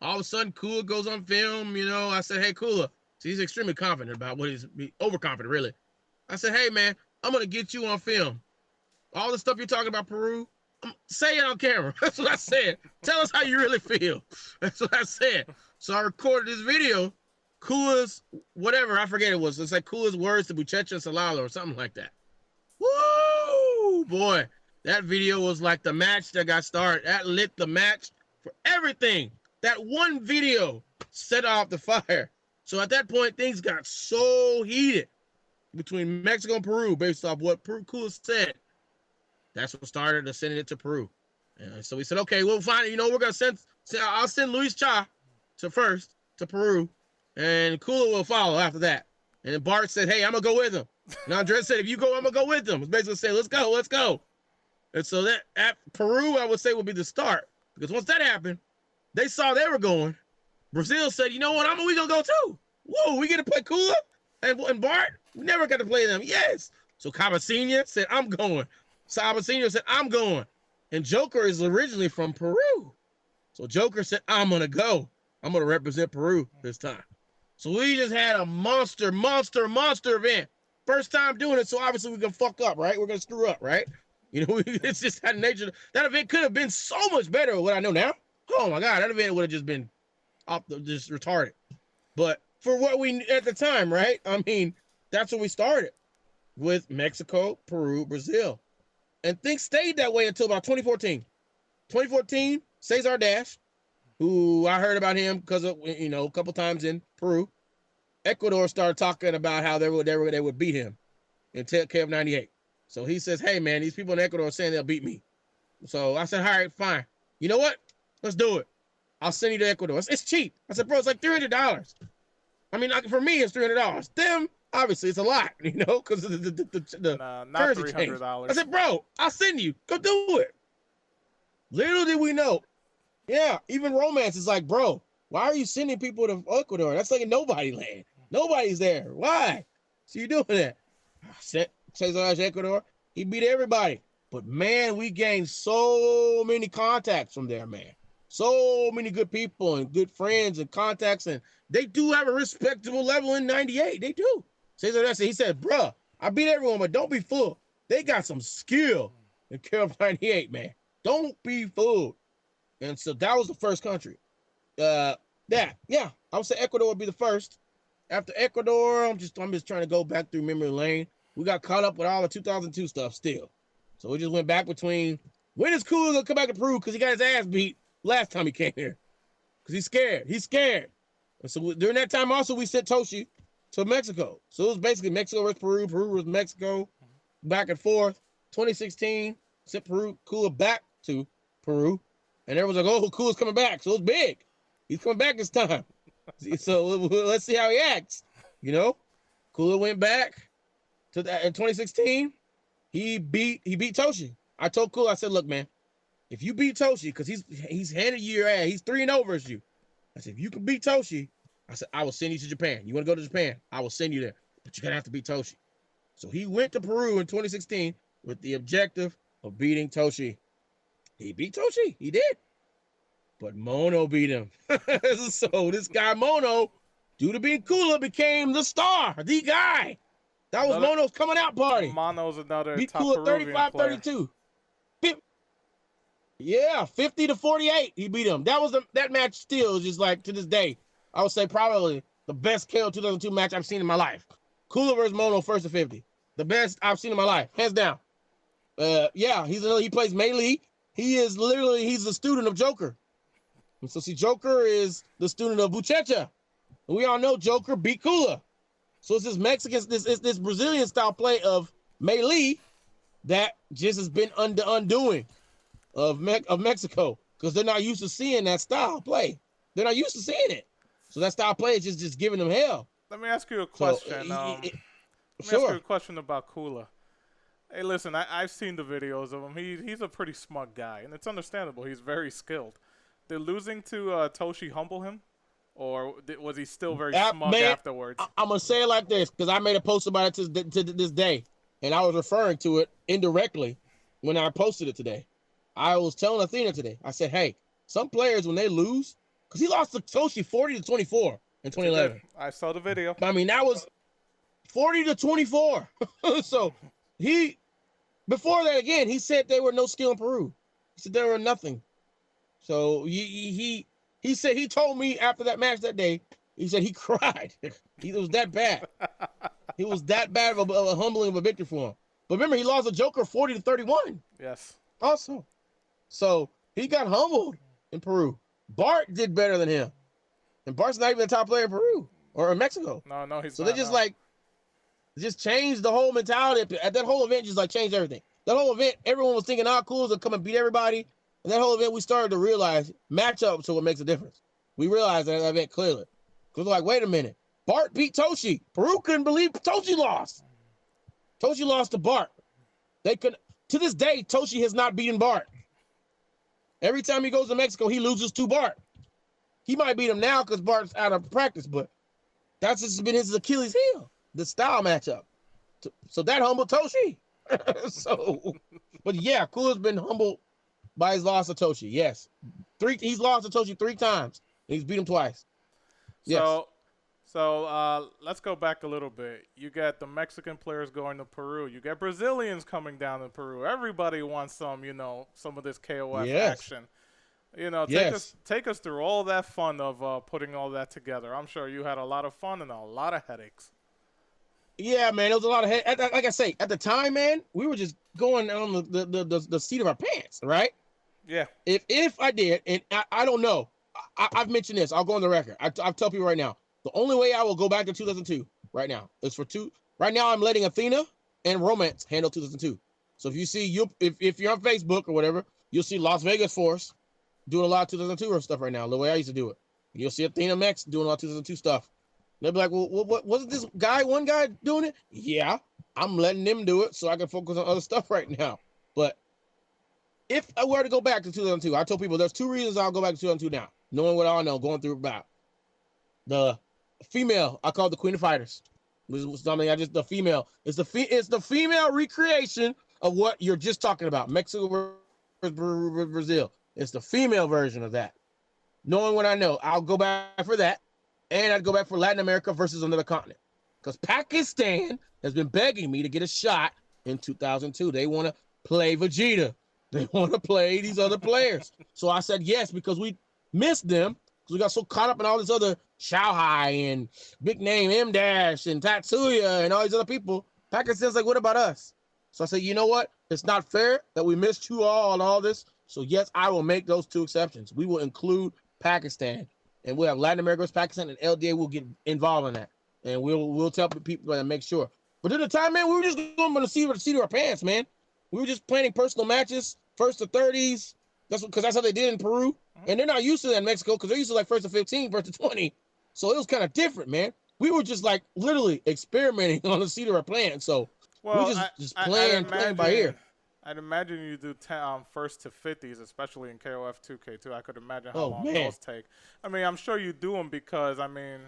All of a sudden, Kula goes on film. I said, hey, Kula. So he's extremely confident about what he's overconfident, really. I said, hey, man, I'm going to get you on film. All the stuff you're talking about Peru, say it on camera. That's what I said. Tell us how you really feel. That's what I said. So I recorded this video, Kula's, whatever, I forget it was. It's like Kula's words to Buchecha and Salala or something like that. Woo! Boy, that video was like the match that got started. That lit the match for everything. That one video set off the fire. So at that point, things got so heated between Mexico and Peru based off what Kula said. That's what started to sending it to Peru. And so we said, okay, we'll find it. You know, we're gonna I'll send Luis Cha to Peru, and Kula will follow after that. And then Bart said, hey, I'm gonna go with him. And Andres said, if you go, I'm gonna go with him. It's basically saying, let's go. And so that at Peru, I would say, would be the start, because once that happened, they saw they were going. Brazil said, you know what, we gonna go too. Whoa, we get to play Kula and Bart. We never got to play them. Yes. So Cabacinha said, I'm going. Cabacinha said, I'm going. And Joker is originally from Peru. So Joker said, I'm going to go. I'm going to represent Peru this time. So we just had a monster event. First time doing it, so obviously we're going to fuck up, right? We're going to screw up, right? You know, it's just that nature. That event could have been so much better than what I know now. Oh, my God. That event would have just been just retarded. But for what we, at the time, right? I mean, that's what we started with Mexico, Peru, Brazil. And things stayed that way until about 2014. 2014, Cesar Dash, who I heard about him because of, you know, a couple times in Peru. Ecuador started talking about how they would beat him in KF 98. So he says, hey, man, these people in Ecuador are saying they'll beat me. So I said, all right, fine. You know what? Let's do it. I'll send you to Ecuador. It's cheap. I said, bro, it's like $300. I mean, for me, it's $300. Them, obviously, it's a lot, you know, because of the not currency $300. change. I said, bro, I'll send you. Go do it. Little did we know. Yeah, even Romance is like, bro, why are you sending people to Ecuador? That's like a nobody land. Nobody's there. Why? So you doing that? I sent Cesar to Ecuador. He beat everybody. But, man, we gained so many contacts from there, man. So many good people and good friends and contacts, and they do have a respectable level in 98. They do. He said, bruh, I beat everyone, but don't be fooled. They got some skill in KF 98, man. Don't be fooled. And so that was the first country. I would say Ecuador would be the first. After Ecuador, I'm just trying to go back through memory lane. We got caught up with all the 2002 stuff still. So we just went back between, when is Kula gonna come back to Peru because he got his ass beat last time he came here? Because he's scared. And so during that time also, we sent Toshi to Mexico. So it was basically Mexico versus Peru. Peru was Mexico, back and forth. 2016, sent Kula back to Peru. And everyone's like, oh, Kula's coming back. So it's big. He's coming back this time. So let's see how he acts. You know, Kula went back to that in 2016. He beat Toshi. I told Kula, I said, look, man, if you beat Toshi, because he's handed you your ass, he's 3-0 versus you. I said, if you can beat Toshi, I said, I will send you to Japan. You want to go to Japan? I will send you there. But you're going to have to beat Toshi. So he went to Peru in 2016 with the objective of beating Toshi. He beat Toshi. He did. But Mono beat him. So this guy Mono, due to being Kula, became the star, the guy. That was Mono's coming out party. Mono's another beat top Kula Peruvian 35-32. Yeah, 50-48. He beat him. That match still is just like to this day. I would say probably the best KO 2002 match I've seen in my life. Kula versus Mono first to 50. The best I've seen in my life, hands down. He plays melee. He's the student of Joker. And so see, Joker is the student of Buchecha. And we all know Joker beat Kula. So it's this Brazilian style play of melee that just has been undoing of Mexico, because they're not used to seeing that style play. They're not used to seeing it. So that style play is just giving them hell. Let me ask you a question. Let me ask you a question about Kula. Hey, listen, I've seen the videos of him. He's a pretty smart guy, and it's understandable. He's very skilled. Did losing to Toshi humble him? Or was he still very smug afterwards? I'm going to say it like this, because I made a post about it to this day, and I was referring to it indirectly when I posted it today. I was telling Athena today, I said, hey, some players, when they lose, because he lost to Toshi 40-24 in 2011. I saw the video. I mean, that was 40-24. So before that, again, he said there were no skill in Peru. He said there were nothing. So he said, he told me after that match that day, he said he cried. It was that bad. It was that bad of a humbling of a victory for him. But remember, he lost a Joker 40-31. Yes. Also. So he got humbled in Peru. Bart did better than him. And Bart's not even the top player in Peru or in Mexico. No, he's not. So they just changed the whole mentality. At that whole event, just changed everything. that whole event, everyone was thinking, Cool's gonna come and beat everybody. And that whole event, we started to realize matchups are what makes a difference. We realized that event clearly. Because we're like, wait a minute. Bart beat Toshi. Peru couldn't believe Toshi lost. Toshi lost to Bart. To this day, Toshi has not beaten Bart. Every time he goes to Mexico, he loses to Bart. He might beat him now because Bart's out of practice, but that's just been his Achilles heel, the style matchup. So that humbled Toshi. But yeah, Cool has been humbled by his loss to Toshi. Yes. He's lost to Toshi 3 times. And he's beat him twice. Yes. So let's go back a little bit. You got the Mexican players going to Peru. You got Brazilians coming down to Peru. Everybody wants some of this KOF action. Take us through all that fun of putting all that together. I'm sure you had a lot of fun and a lot of headaches. Yeah, man, it was a lot of like I say, at the time, man, we were just going on the seat of our pants, right? Yeah. If I did, and I don't know, I've mentioned this. I'll go on the record. I'll tell people right now. The only way I will go back to 2002 right now is for 2. Right now, I'm letting Athena and Romance handle 2002. So if you see if you're on Facebook or whatever, you'll see Las Vegas Force doing a lot of 2002 stuff right now. The way I used to do it. You'll see Athena Mex doing a lot of 2002 stuff. They'll be like, well, what wasn't this one guy doing it? Yeah, I'm letting them do it so I can focus on other stuff right now. But if I were to go back to 2002, I told people there's 2 reasons I'll go back to 2002 now, knowing what I know, going through about. The female, I call it the Queen of Fighters. The female. It's the female recreation of what you're just talking about. Mexico versus Brazil. It's the female version of that. Knowing what I know, I'll go back for that. And I'd go back for Latin America versus another continent. Because Pakistan has been begging me to get a shot in 2002. They want to play Vegeta. They want to play these other players. So I said yes, because we missed them. Because we got so caught up in all this other Xiaohai and Big Name M-Dash and Tatsuya and all these other people. Pakistan's like, what about us? So I said, you know what? It's not fair that we missed you all and all this. So yes, I will make those 2 exceptions. We will include Pakistan. And we'll have Latin America versus Pakistan, and LDA will get involved in that. And we'll tell people and make sure. But at the time, man, we were just going to the seat of our pants, man. We were just planning personal matches, first to 30s. Because that's how they did in Peru. And they're not used to that in Mexico because they're used to like first to 15, first to 20. So it was kind of different, man. We were just like literally experimenting on the seat of our pants. So we just playing by ear. I'd imagine you do first to 50s, especially in KOF 2K2. I could imagine how long those take. I mean, I'm sure you do them because, I mean,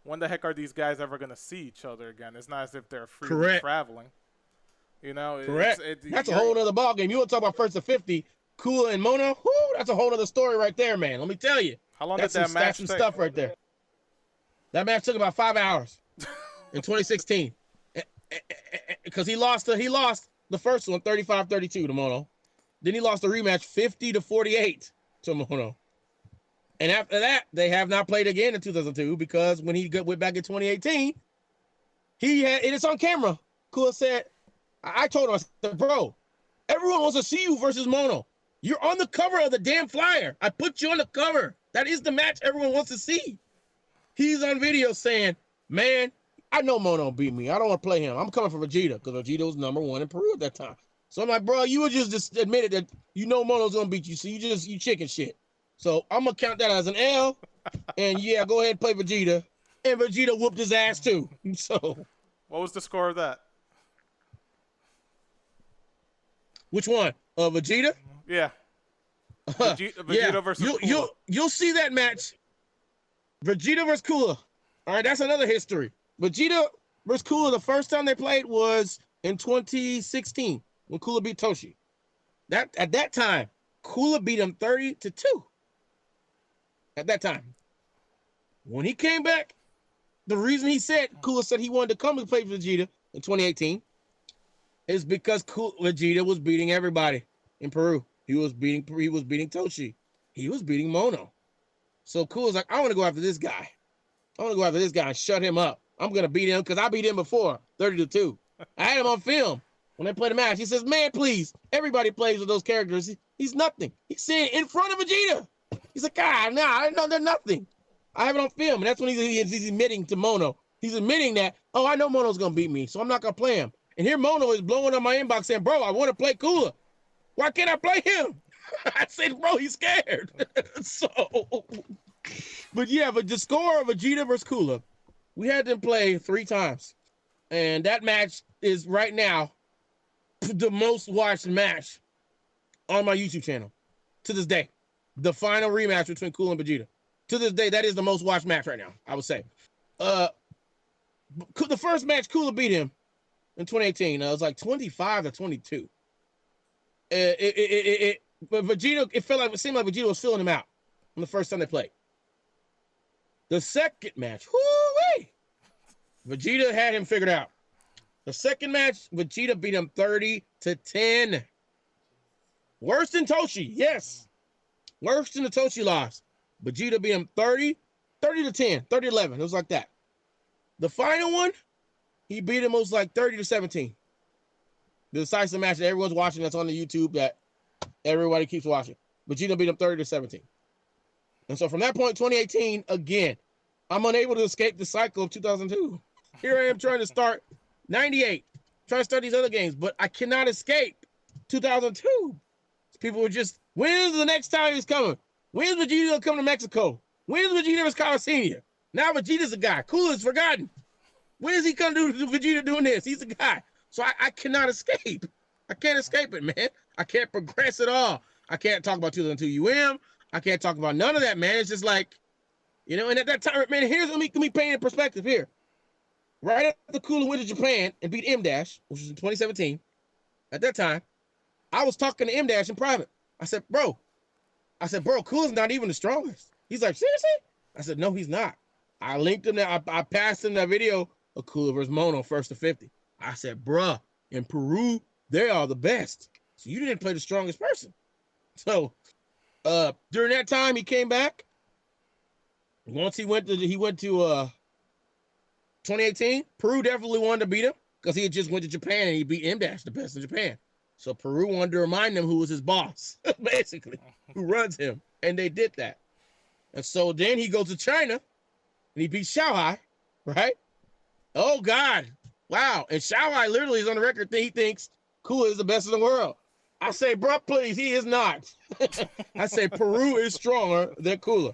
when the heck are these guys ever going to see each other again? It's not as if they're freely traveling. Correct. That's a whole other ballgame. You want to talk about first to 50, Kula and Mono? Whoo, that's a whole other story right there, man. Let me tell you. How long did that match take? That's some stuff right there. That match took about 5 hours in 2016. Because he lost the first one, 35-32 to Mono. Then he lost the rematch, 50-48 to Mono. And after that, they have not played again in 2002 because when he went back in 2018, it's on camera. Kula said, I told him, I said, bro, everyone wants to see you versus Mono. You're on the cover of the damn flyer. I put you on the cover. That is the match everyone wants to see. He's on video saying, man, I know Mono beat me. I don't want to play him. I'm coming for Vegeta because Vegeta was #1 in Peru at that time. So I'm like, bro, you were just admitted that you know Mono's going to beat you. So you chicken shit. So I'm going to count that as an L. And yeah, go ahead and play Vegeta. And Vegeta whooped his ass too. So. What was the score of that? Which one? Vegeta? Yeah. Vegeta versus Kula. You'll see that match. Vegeta versus Kula. All right, that's another history. Vegeta versus Kula, the first time they played was in 2016 when Kula beat Toshi. At that time, Kula beat him 30-2. At that time. When he came back, the reason Kula said he wanted to come and play Vegeta in 2018 is because Vegeta was beating everybody in Peru. He was beating Toshi. He was beating Mono. So Kula's like, I want to go after this guy. I want to go after this guy and shut him up. I'm going to beat him because I beat him before, 30-2. I had him on film when they played the match. He says, man, please, everybody plays with those characters. He's nothing. He's saying in front of Vegeta. He's like, I know they're nothing. I have it on film. And that's when he's admitting to Mono. He's admitting that, I know Mono's going to beat me, so I'm not going to play him. And here Mono is blowing up my inbox saying, bro, I want to play Cooler. Why can't I play him? I said, bro, he's scared. But the score of Vegeta versus Cooler, we had them play 3 times. And that match is right now the most watched match on my YouTube channel to this day. The final rematch between Cooler and Vegeta. To this day, that is the most watched match right now, I would say. The first match, Cooler beat him in 2018. It was like 25-22. But Vegeta, it seemed like Vegeta was filling him out on the first time they played. The second match, whoo-wee, Vegeta had him figured out. The second match, Vegeta beat him 30-10. Worse than Toshi, yes. Worse than the Toshi loss. Vegeta beat him 30-10, 30-11. It was like that. The final one, he beat him, it was like 30-17. The decisive match that everyone's watching, that's on the YouTube that everybody keeps watching. Vegeta beat him 30-17. And so from that point, 2018, again, I'm unable to escape the cycle of 2002. Here I am trying to start 98, trying to start these other games, but I cannot escape 2002. People were just, when's the next time he's coming? When's Vegeta gonna come to Mexico? When's Vegeta versus Coliseum? Now Vegeta's a guy. Cooler's forgotten. When is he gonna do Vegeta doing this? He's a guy. So I cannot escape. I can't escape it, man. I can't progress at all. I can't talk about 2002 I can't talk about none of that, man. It's just like, and at that time, man, let me paint in perspective here. Right after Cooler went to Japan and beat M-Dash, which was in 2017, at that time, I was talking to M-Dash in private. I said, bro, Cooler's not even the strongest. He's like, seriously? I said, no, he's not. I linked him there. I passed him that video of Cooler versus Mono, 1st to 50. I said, bruh, in Peru, they are the best. So you didn't play the strongest person. So during that time, he came back. Once he went to 2018, Peru definitely wanted to beat him because he had just went to Japan and he beat M-Dash, the best in Japan. So Peru wanted to remind him who was his boss, basically, who runs him. And they did that. And so then he goes to China and he beats Xiaohai, right? Oh, God. Wow. And Xiaohai literally is on the record that he thinks Cooler is the best in the world. I say, bro, please, he is not. I say, Peru is stronger than Cooler.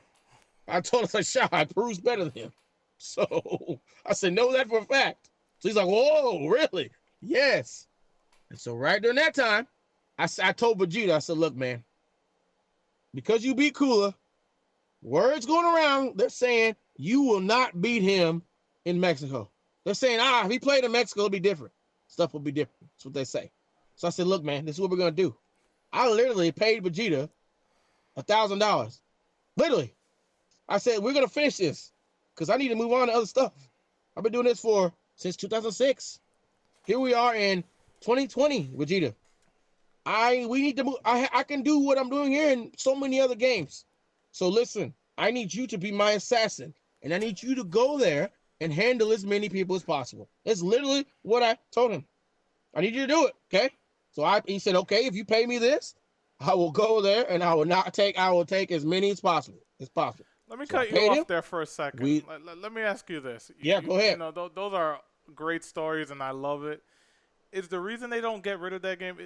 I told him, Xiaohai, Peru's better than him. So I said, know that for a fact. So he's like, whoa, really? Yes. And so right during that time, I told Vegeta, I said, look, man, because you beat Cooler, words going around, they're saying you will not beat him in Mexico. They're saying, if he played in Mexico, it'll be different. Stuff will be different. That's what they say. So I said, look, man, this is what we're going to do. I literally paid Vegeta $1,000. Literally. I said, we're going to finish this because I need to move on to other stuff. I've been doing this since 2006. Here we are in 2020, Vegeta. We need to move. I can do what I'm doing here in so many other games. So listen, I need you to be my assassin, and I need you to go there and handle as many people as possible. That's literally what I told him. I need you to do it, okay? So he said, okay, if you pay me this, I will go there and I will take as many as possible. Let me cut you off there for a second. Let me ask you this. Yeah, go ahead. Those are great stories, and I love it. Is the reason they don't get rid of that game?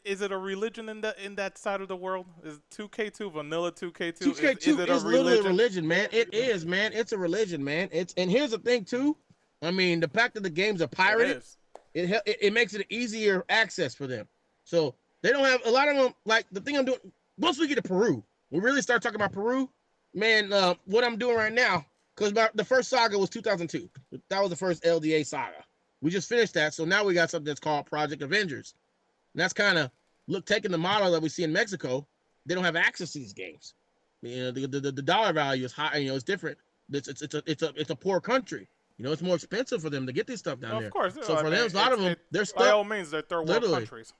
Is it a religion in that side of the world? Is 2K2 vanilla 2K2? 2K2 is literally a religion, man. It is, man. It's a religion, man. And here's the thing too. I mean, the fact that the games are pirated, it makes it easier access for them. So they don't have a lot of them. Like the thing I'm doing once we get to Peru, we really start talking about Peru, man. What I'm doing right now, because the first saga was 2002. That was the first LDA saga. We just finished that, so now we got something that's called Project Avengers. And that's kind of taking the model that we see in Mexico. They don't have access to these games. The dollar value is high. It's different. It's a poor country. It's more expensive for them to get this stuff down there. Of course. So for them, a lot of them, they're stuck. By all means, they're third world countries.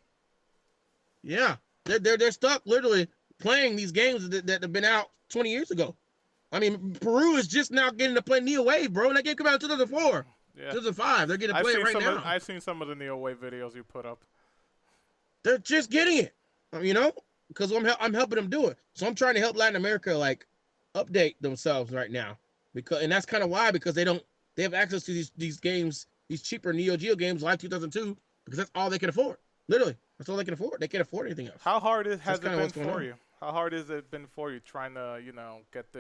Yeah, they're stuck literally playing these games that have been out 20 years ago. I mean, Peru is just now getting to play Neo Wave, bro. And that game came out in 2004. Yeah. 2005. They're getting to play it right now. I've seen some of the Neo Wave videos you put up. They're just getting it, because I'm helping them do it. So I'm trying to help Latin America update themselves right now, and that's kind of why, because they have access to these games, these cheaper Neo Geo games like 2002, because that's all they can afford. Literally, that's all they can afford. They can't afford anything else. How hard has it kinda been what's going for on. you? How hard has it been for you trying to, get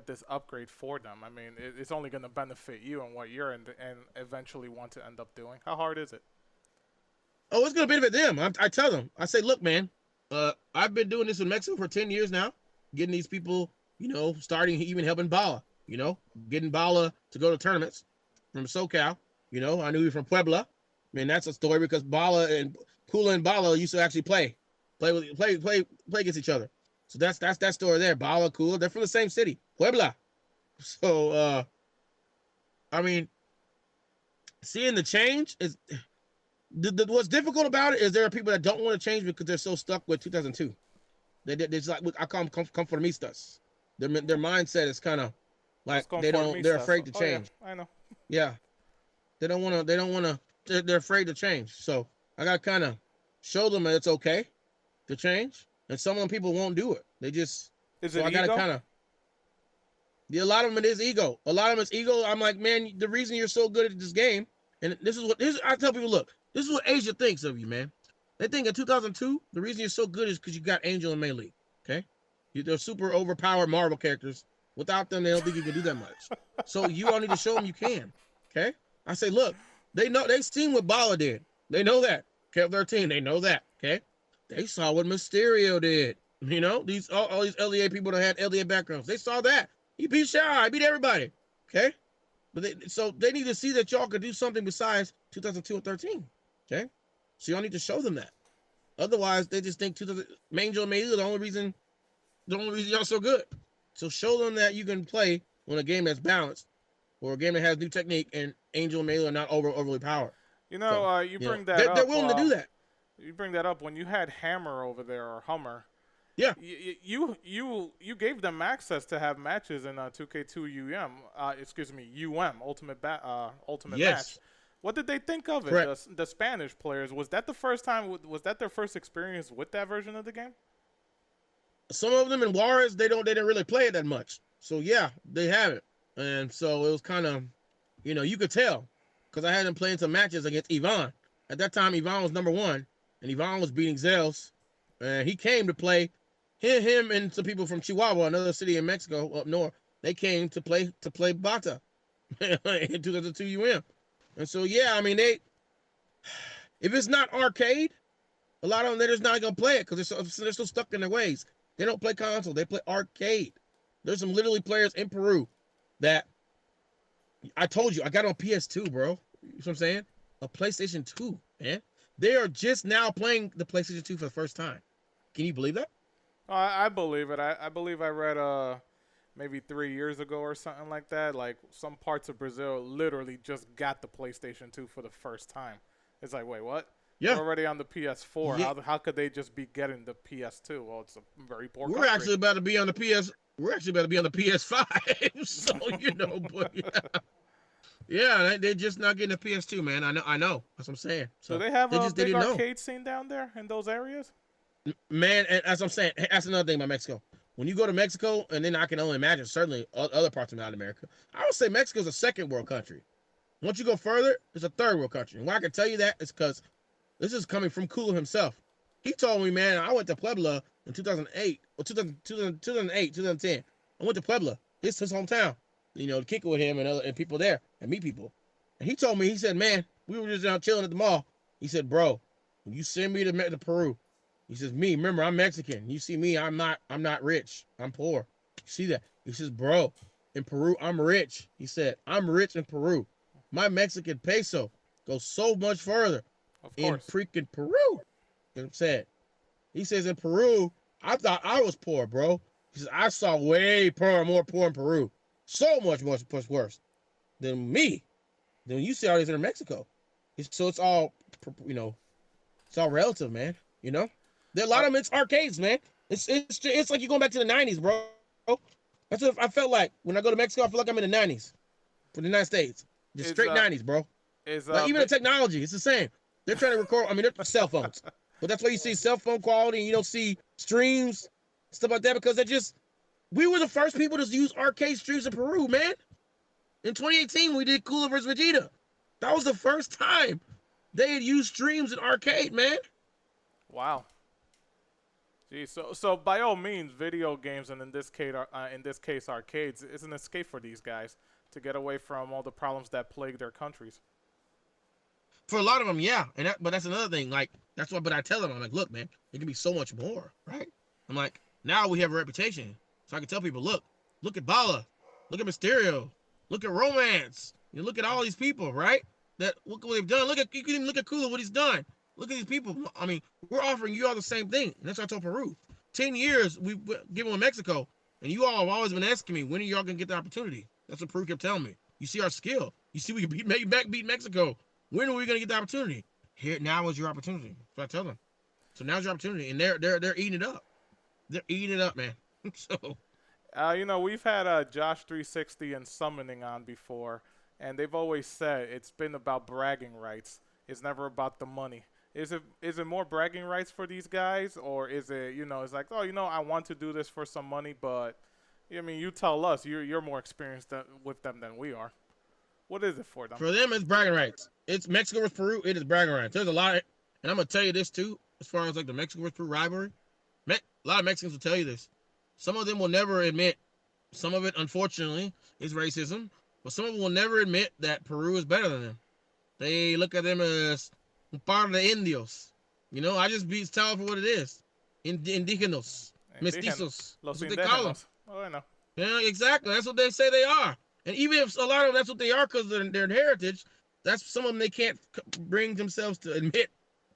this upgrade for them? I mean, it's only going to benefit you and what you're and eventually want to end up doing. How hard is it? Oh, it's gonna benefit them. I tell them. I say, look, man. I've been doing this in Mexico for 10 years now, getting these people, starting even helping Bala, getting Bala to go to tournaments from SoCal. I knew he from Puebla. I mean, that's a story because Bala and Kula and Bala used to actually play against each other. So that's that story there. Bala, Kula, they're from the same city, Puebla. So, I mean, seeing the change is what's difficult about it is there are people that don't want to change because they're so stuck with 2002. It's like I call them conformistas. Their mindset is kind of like they're afraid to change. Oh, yeah, I know. Yeah, they don't want to. They're afraid to change. So I got to kind of show them that it's okay to change, and some of them people won't do it. They just. Is so it I got to ego? kind of. Yeah, a lot of them it is ego. A lot of them is ego. I'm like, man, the reason you're so good at this game, and this is I tell people, look, this is what Asia thinks of you, man. They think in 2002, the reason you're so good is because you got Angel and Melee. Okay, they're super overpowered Marvel characters. Without them, they don't think you can do that much. So you all need to show them you can. Okay, I say, look, they know they've seen what Bala did. They know that. Kev 13, they know that. Okay, they saw what Mysterio did. These all these LEA people that had LEA backgrounds, they saw that. He beat Shy, beat everybody. Okay, but they need to see that y'all could do something besides 2002 and 13. Okay, so y'all need to show them that. Otherwise, they just think Angel and Melee are the only reason y'all so good. So show them that you can play on a game that's balanced, or a game that has new technique, and Angel and Melee are not overly powered. You They're bring that up. They're willing to do that. You bring that up when you had Hammer over there or Hummer. Yeah. You gave them access to have matches in 2K2 UM Ultimate Yes. Match. What did they think of it? Correct. The Spanish players, was that the first time? Was that their first experience with that version of the game? Some of them in Juarez, they didn't really play it that much. So yeah, they have it, and so it was kind of, you could tell, because I had them playing some matches against Ivan. At that time, Ivan was number 1, and Ivan was beating Zeus, and he came to play. Him and some people from Chihuahua, another city in Mexico up north, they came to play Bata in 2002 UM. And so yeah, I mean if it's not arcade, a lot of them they're just not gonna play it because they're so stuck in their ways. They don't play console, they play arcade. There's some literally players in Peru that I told you I got on PS2, bro. You know what I'm saying? A PlayStation 2, man. They are just now playing the PlayStation 2 for the first time. Can you believe that? I believe it. I believe I read maybe 3 years ago or something like that. Like some parts of Brazil literally just got the PlayStation 2 for the first time. It's like, wait, what? Yeah. They're already on the PS4. Yeah. How could they just be getting the PS2? Well, it's a very poor We're country. actually about to be on the PS5. So but yeah, they're just not getting a PS2, man. I know. That's what I'm saying. So Do they have a big didn't know. arcade scene down there in those areas? Man, and as I'm saying, that's another thing about Mexico. When you go to Mexico, and then I can only imagine certainly other parts of Latin America, I would say Mexico's a second world country. Once you go further, it's a third world country. And why I can tell you that is because this is coming from Kula himself. He told me, man, I went to Puebla in 2008, or 2010. I went to Puebla, his hometown, to kick it with him and people there and meet people. And he told me, he said, man, we were just out chilling at the mall. He said, bro, when you send me to Peru, he says, remember, I'm Mexican. You see me, I'm not rich. I'm poor. You see that? He says, bro, in Peru, I'm rich. He said, I'm rich in Peru. My Mexican peso goes so much further in freaking Peru. You know what I'm saying? He says, in Peru, I thought I was poor, bro. He says, I saw way more poor in Peru. So much worse than me. Then you see all these in Mexico. So it's all, it's all relative, man. There are a lot of them, it's arcades, man. It's like you're going back to the 90s, bro. That's what I felt like. When I go to Mexico, I feel like I'm in the 90s. For the United States. Just straight 90s, bro. Even the technology, it's the same. They're trying to record, they're cell phones. But that's why you see cell phone quality and you don't see streams, stuff like that, because we were the first people to use arcade streams in Peru, man. In 2018, we did Cooler vs. Vegeta. That was the first time they had used streams in arcade, man. Wow. Gee, so by all means, video games and in this case arcades is an escape for these guys to get away from all the problems that plague their countries. For a lot of them, yeah. But that's another thing. Like, that's why. But I tell them, I'm like, look, man, it can be so much more, right? I'm like, now we have a reputation, so I can tell people, look at Bala, look at Mysterio, look at Romance, you look at all these people, right? That look what they've done. You can even look at Kula, what he's done. Look at these people. I mean, we're offering you all the same thing. And that's what I told Peru. 10 years we've given them Mexico, and you all have always been asking me, when are y'all gonna get the opportunity? That's what Peru kept telling me. You see our skill. You see we can beat Mexico. When are we gonna get the opportunity? Here now is your opportunity. So I tell them. So now's your opportunity, and they're eating it up. They're eating it up, man. So, we've had Josh 360 and Summoning on before, and they've always said it's been about bragging rights. It's never about the money. Is it more bragging rights for these guys, or is it, it's like, I want to do this for some money, but I mean, you tell us, you're more experienced with them than we are. What is it for them? For them, it's bragging rights. It's Mexico versus Peru. It is bragging rights. There's a lot of, and I'm gonna tell you this too, as far as like the Mexico versus Peru rivalry. A lot of Mexicans will tell you this. Some of them will never admit. Some of it, unfortunately, is racism, but some of them will never admit that Peru is better than them. They look at them as un par de indios. I just tell it for what it is. Indígenas, mestizos. Los That's what they call them. Oh, I know. Yeah, exactly. That's what they say they are. And even if a lot of them, that's what they are because their heritage, that's some of them they can't bring themselves to admit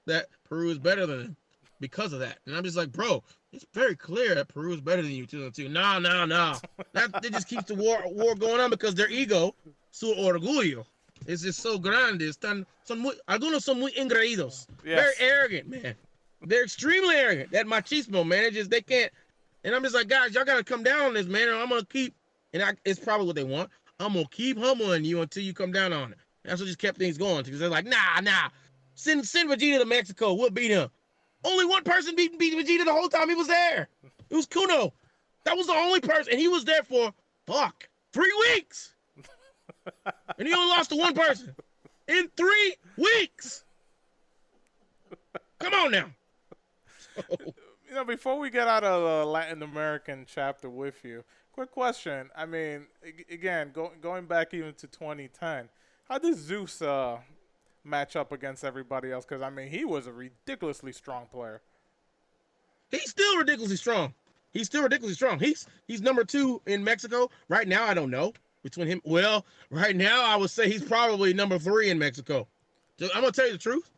that Peru is better than them because of that. And I'm just like, bro, it's very clear that Peru is better than you, 2002. No. That just keeps the war going on because their ego, su orgullo, is just so grande. Algunos son muy engreídos. Yes. Very arrogant, man. They're extremely arrogant. That machismo, man. They can't. And I'm just like, guys, y'all got to come down on this, man. Or I'm going to keep, it's probably what they want. I'm going to keep humbling you until you come down on it. That's what just kept things going. Because they're like, nah. Send Vegeta to Mexico. We'll beat him. Only one person beat Vegeta the whole time he was there. It was Kuno. That was the only person. And he was there for, 3 weeks. And he only lost to one person. In 3 weeks. Come on now. Before we get out of the Latin American chapter with you, quick question. I mean, again, going back even to 2010, how did Zeus match up against everybody else? Because, I mean, he was a ridiculously strong player. He's still ridiculously strong. He's number 2 in Mexico. Right now, I don't know. Between him, well, right now, I would say he's probably number 3 in Mexico. So I'm going to tell you the truth.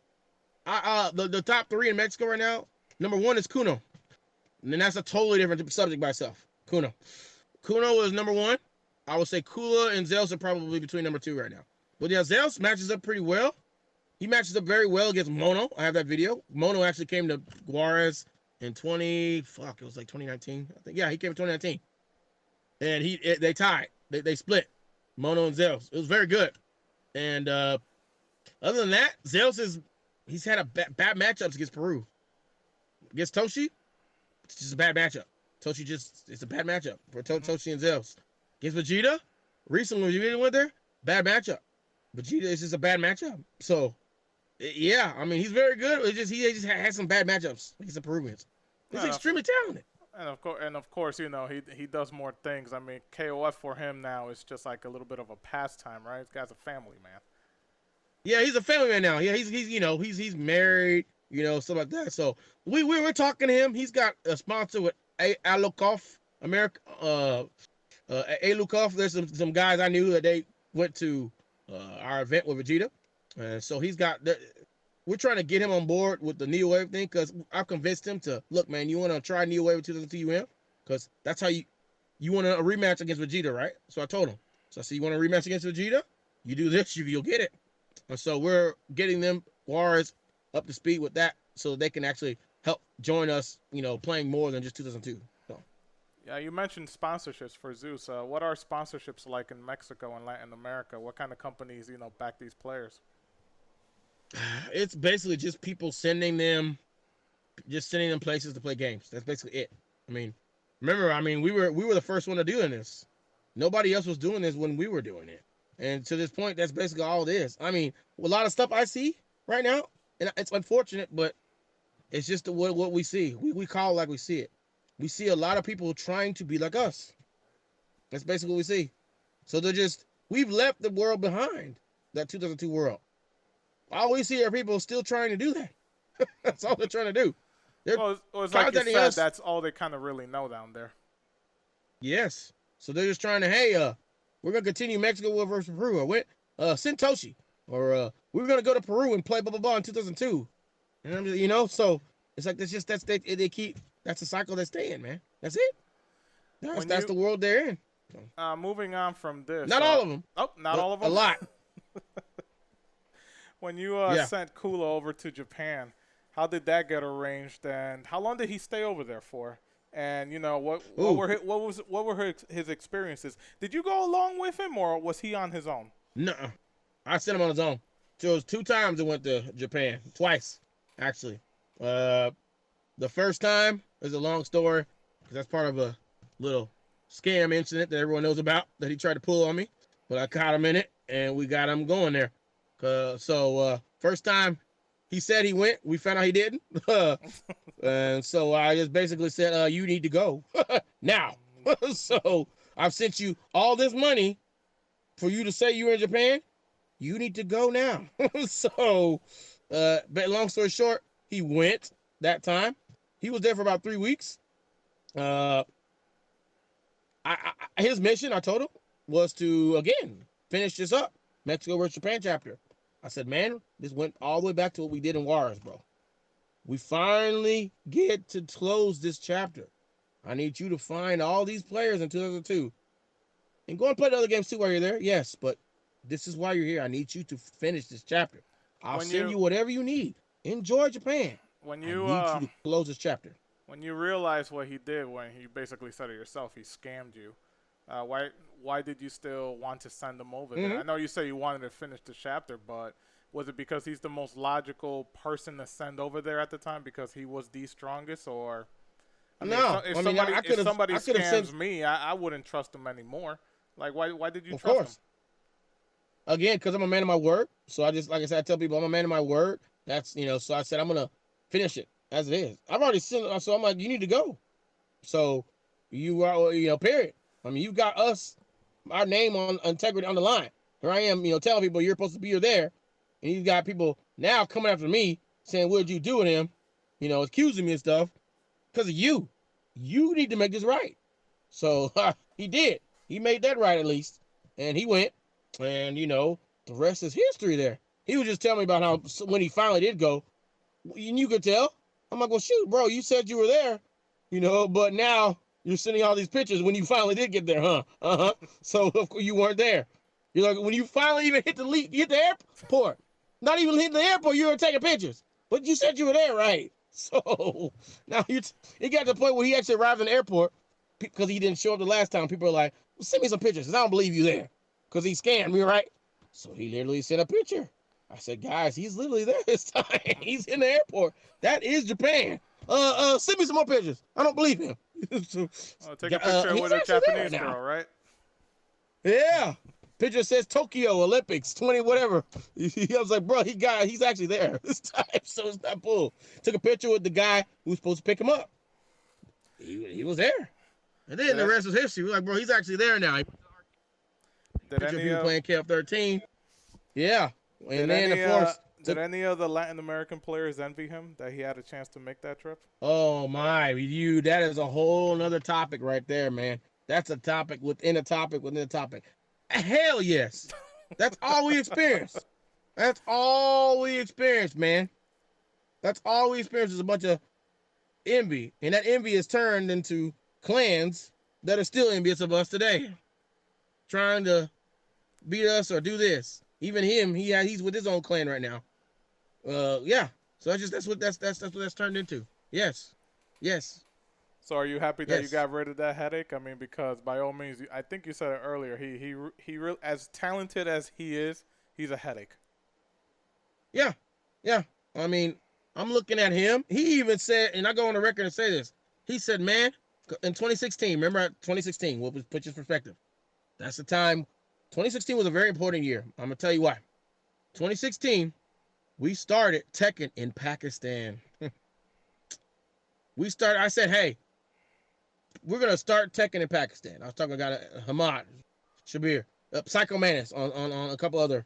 The top 3 in Mexico right now, number 1 is Kuno. And then that's a totally different subject by itself. Kuno is number 1. I would say Kula and Zeus are probably between number 2 right now. But yeah, Zeus matches up pretty well. He matches up very well against Mono. I have that video. Mono actually came to Juarez in 2019. I think. Yeah, he came in 2019. And they tied. They split. Mono and Zeus. It was very good. And other than that, Zeus he's had a bad matchups against Peru. Against Toshi, it's just a bad matchup. It's a bad matchup for Toshi and Zeus. Against Vegeta, recently when Vegeta went there, bad matchup. Vegeta is just a bad matchup. So, yeah, I mean, he's very good. He just has some bad matchups against the Peruvians. He's extremely talented. And of course, he does more things. I mean, KOF for him now is just like a little bit of a pastime, right? This guy's a family man. Yeah, he's a family man now. Yeah, he's married, stuff like that. So we were talking to him. He's got a sponsor with Alukov, America. Alukov. There's some guys I knew that they went to our event with Vegeta, so he's got. We're trying to get him on board with the Neo Wave thing because I've convinced him to look, man. You want to try Neo Wave 2002 because that's how you want a rematch against Vegeta, right? So I told him. So I said, you want a rematch against Vegeta? You do this, you'll get it. And so we're getting them Juarez up to speed with that so they can actually help join us, playing more than just 2002. So. Yeah, you mentioned sponsorships for Zeus. What are sponsorships like in Mexico and Latin America? What kind of companies, back these players? It's basically just people sending them places to play games. That's basically it. I mean, remember, we were the first one to doing this. Nobody else was doing this when we were doing it. And to this point, that's basically all it is. I mean, a lot of stuff I see, right now, and it's unfortunate, but it's just what we see. We call it like we see it. We see a lot of people trying to be like us. That's basically what we see. So we've left the world behind, that 2002 world. All we see are people still trying to do that. That's all they're trying to do. Well, it's like you contacting said, us. that's all they kind of really know down there. Yes. So they're just trying to, hey, we're gonna continue Mexico versus Peru, or send Toshi, or we're gonna go to Peru and play blah blah blah in 2002, and I'm just, so it's like they keep, that's the cycle they stay in, man. That's it. That's the world they're in. Moving on from this. Not all of them. Oh, not all of them. A lot. When you Yeah. sent Kula over to Japan, how did that get arranged, and how long did he stay over there for? And what were his experiences? Did you go along with him, or was he on his own? No, I sent him on his own. So it was 2 times I went to Japan. Twice, actually. The first time is a long story, because that's part of a little scam incident that everyone knows about that he tried to pull on me, but I caught him in it, and we got him going there. First time he said he went, we found out he didn't. And so I just basically said, you need to go now. So I've sent you all this money for you to say you're in Japan. You need to go now. So, but long story short, he went that time. He was there for about 3 weeks. His mission, I told him, was to, again, finish this up. Mexico versus Japan chapter. I said, man, this went all the way back to what we did in Juarez, bro. We finally get to close this chapter. I need you to find all these players in 2002. And go and play the other games too while you're there. Yes, but this is why you're here. I need you to finish this chapter. I'll send you whatever you need. Enjoy Japan. I need you to close this chapter. When you realize what he did, when he basically said it yourself, he scammed you. Why did you still want to send him over there? I know you say you wanted to finish the chapter, but was it because he's the most logical person to send over there at the time because he was the strongest, or? If somebody scams me, I wouldn't trust him anymore. Like, why did you trust him? Of course. Again, because I'm a man of my word. So I just, like I said, I tell people I'm a man of my word. That's, so I said I'm going to finish it as it is. I've already sent it, so I'm like, you need to go. So you are, period. I mean, you've got us, our name on integrity on the line. Here I am, telling people you're supposed to be there. And you've got people now coming after me saying, what did you do with him? Accusing me and stuff because of you. You need to make this right. So he did. He made that right at least. And he went. And, the rest is history there. He was just telling me about how when he finally did go, and you could tell. I'm like, well, shoot, bro, you said you were there, but now you're sending all these pictures when you finally did get there, huh? Uh-huh. So of course you weren't there. You're like, when you finally even hit the airport, not even hitting the airport, you were taking pictures. But you said you were there, right? So now it got to the point where he actually arrived in the airport because he didn't show up the last time. People are like, well, send me some pictures because I don't believe you there because he scammed me, right? So he literally sent a picture. I said, guys, he's literally there this time. He's in the airport. That is Japan. Send me some more pictures. I don't believe him. So, take a picture with a Japanese girl, right? Yeah. Picture says Tokyo Olympics 20 whatever. I was like, bro, he's actually there this time, so it's not bull. Took a picture with the guy who was supposed to pick him up. He was there. And then the rest was history. We're like, bro, he's actually there now. Picture of people playing KF-13. Yeah. And then, of course, did any of the Latin American players envy him that he had a chance to make that trip? Oh my, that is a whole nother topic right there, man. That's a topic within a topic within a topic. Hell yes. That's all we experienced. That's all we experienced, man. That's all we experienced is a bunch of envy. And that envy is turned into clans that are still envious of us today. Trying to beat us or do this. Even him, he's with his own clan right now. Yeah. So that's what that's turned into. Yes. Yes. So are you happy that you got rid of that headache? I mean, because by all means, I think you said it earlier. He really, as talented as he is, he's a headache. Yeah. Yeah. I mean, I'm looking at him. He even said, and I go on the record and say this. He said, man, in 2016, remember 2016, what was put your perspective? That's the time. 2016 was a very important year. I'm going to tell you why. 2016, we started Tekken in Pakistan. I said, hey, we're going to start Tekken in Pakistan. I was talking about Hamad, Shabir, Psycho Manus on a couple other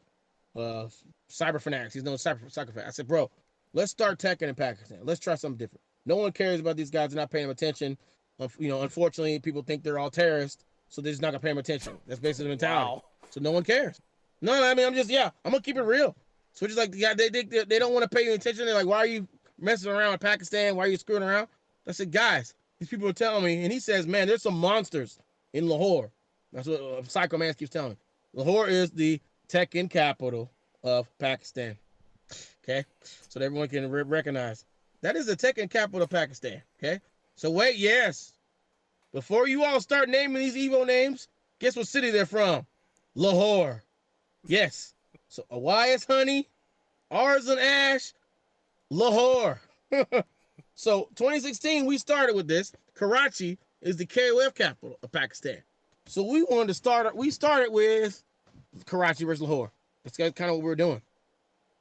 cyber fanatics. He's known as psycho fanatics. I said, bro, let's start Tekken in Pakistan. Let's try something different. No one cares about these guys. They're not paying them attention. Unfortunately, people think they're all terrorists, so they're just not going to pay them attention. That's basically the mentality. Wow. So no one cares. No, I mean, I'm going to keep it real. So it's just like, they don't want to pay you attention. They're like, why are you messing around with Pakistan? Why are you screwing around? I said, guys, these people are telling me, and he says, man, there's some monsters in Lahore. That's what Psycho Man keeps telling me. Lahore is the Tekken capital of Pakistan. Okay? So that everyone can recognize. That is the Tekken capital of Pakistan. Okay? So wait, yes. Before you all start naming these evil names, guess what city they're from? Lahore. Yes. So Y is honey, R is an ash, Lahore. So 2016, we started with this. Karachi is the KOF capital of Pakistan. So we started with Karachi versus Lahore. That's kind of what we're doing.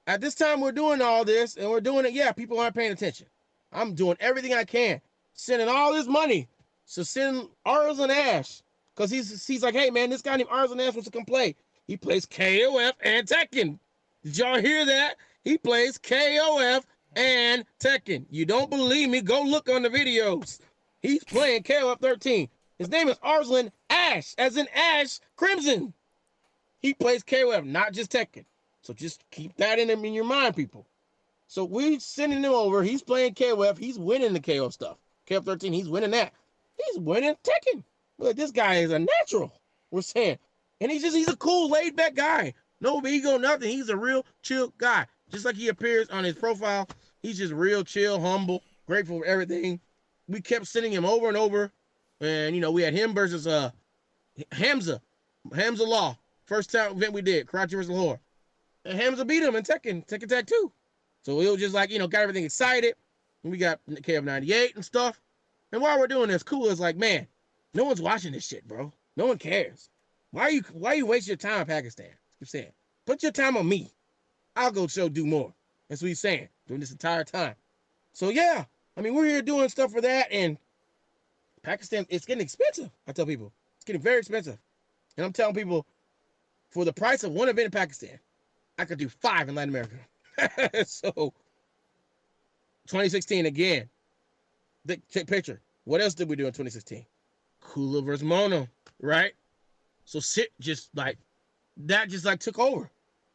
At this time, we're doing all this, and we're doing it. Yeah, people aren't paying attention. I'm doing everything I can, sending all this money. So send Arzan Ash, because he's like, hey, man, this guy named Arzan Ash wants to come play. He plays KOF and Tekken. Did y'all hear that? He plays KOF and Tekken. You don't believe me? Go look on the videos. He's playing KOF 13. His name is Arslan Ash, as in Ash Crimson. He plays KOF, not just Tekken. So just keep that in your mind, people. So we sending him over. He's playing KOF. He's winning the KOF stuff. KOF 13, he's winning that. He's winning Tekken. Look, this guy is a natural, we're saying. And he's a cool, laid-back guy. No ego, nothing. He's a real chill guy. Just like he appears on his profile, he's just real chill, humble, grateful for everything. We kept sending him over and over. And, we had him versus Hamza Law. First time event we did, Karachi versus Lahore. And Hamza beat him in Tekken Tag 2. So we were just like, got everything excited. And we got KF 98 and stuff. And while we're doing this, Cool is like, man, no one's watching this shit, bro. No one cares. Why you waste your time in Pakistan? Keep saying, put your time on me. I'll go do more. That's what he's saying, doing this entire time. So yeah, we're here doing stuff for that, and Pakistan, it's getting expensive. I tell people, it's getting very expensive. And I'm telling people, for the price of one event in Pakistan, I could do 5 in Latin America. So 2016 again. Take picture. What else did we do in 2016? Kula versus Mono, right? So just took over,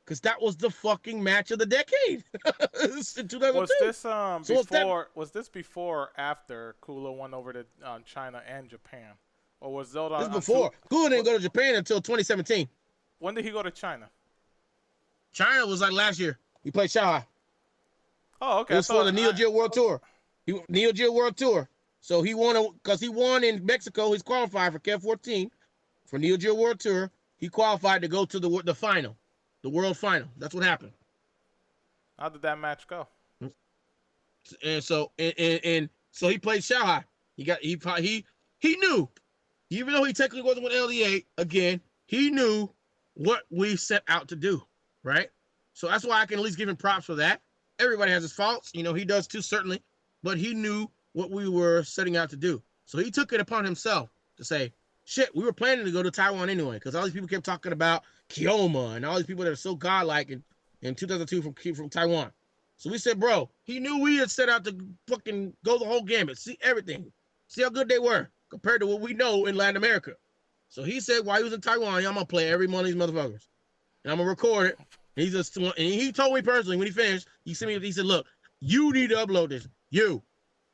because that was the fucking match of the decade. In 2002. Was this before or after Kula won over to China and Japan, or was Zelda? This before. Kula didn't go to Japan until 2017. When did he go to China? China was like last year. He played Shanghai. Oh, okay. It was for the Neo Geo World Tour. Neo Geo World Tour. So he won because he won in Mexico. He's qualified for KF 14 for Neo Geo World Tour. He qualified to go to the final, the world final. That's what happened. How did that match go? And so so he played Shanghai. He knew, even though he technically wasn't with LDA again, he knew what we set out to do, right? So that's why I can at least give him props for that. Everybody has his faults, he does too, certainly, but he knew what we were setting out to do. So he took it upon himself to say, shit, we were planning to go to Taiwan anyway, because all these people kept talking about Kioma and all these people that are so godlike in 2002 from Taiwan. So we said, bro, he knew we had set out to fucking go the whole gamut, see everything, see how good they were compared to what we know in Latin America. So he said, while he was in Taiwan, I'm going to play every one of these motherfuckers. And I'm going to record it. And he told me personally, when he finished, he said, look, you need to upload this. You.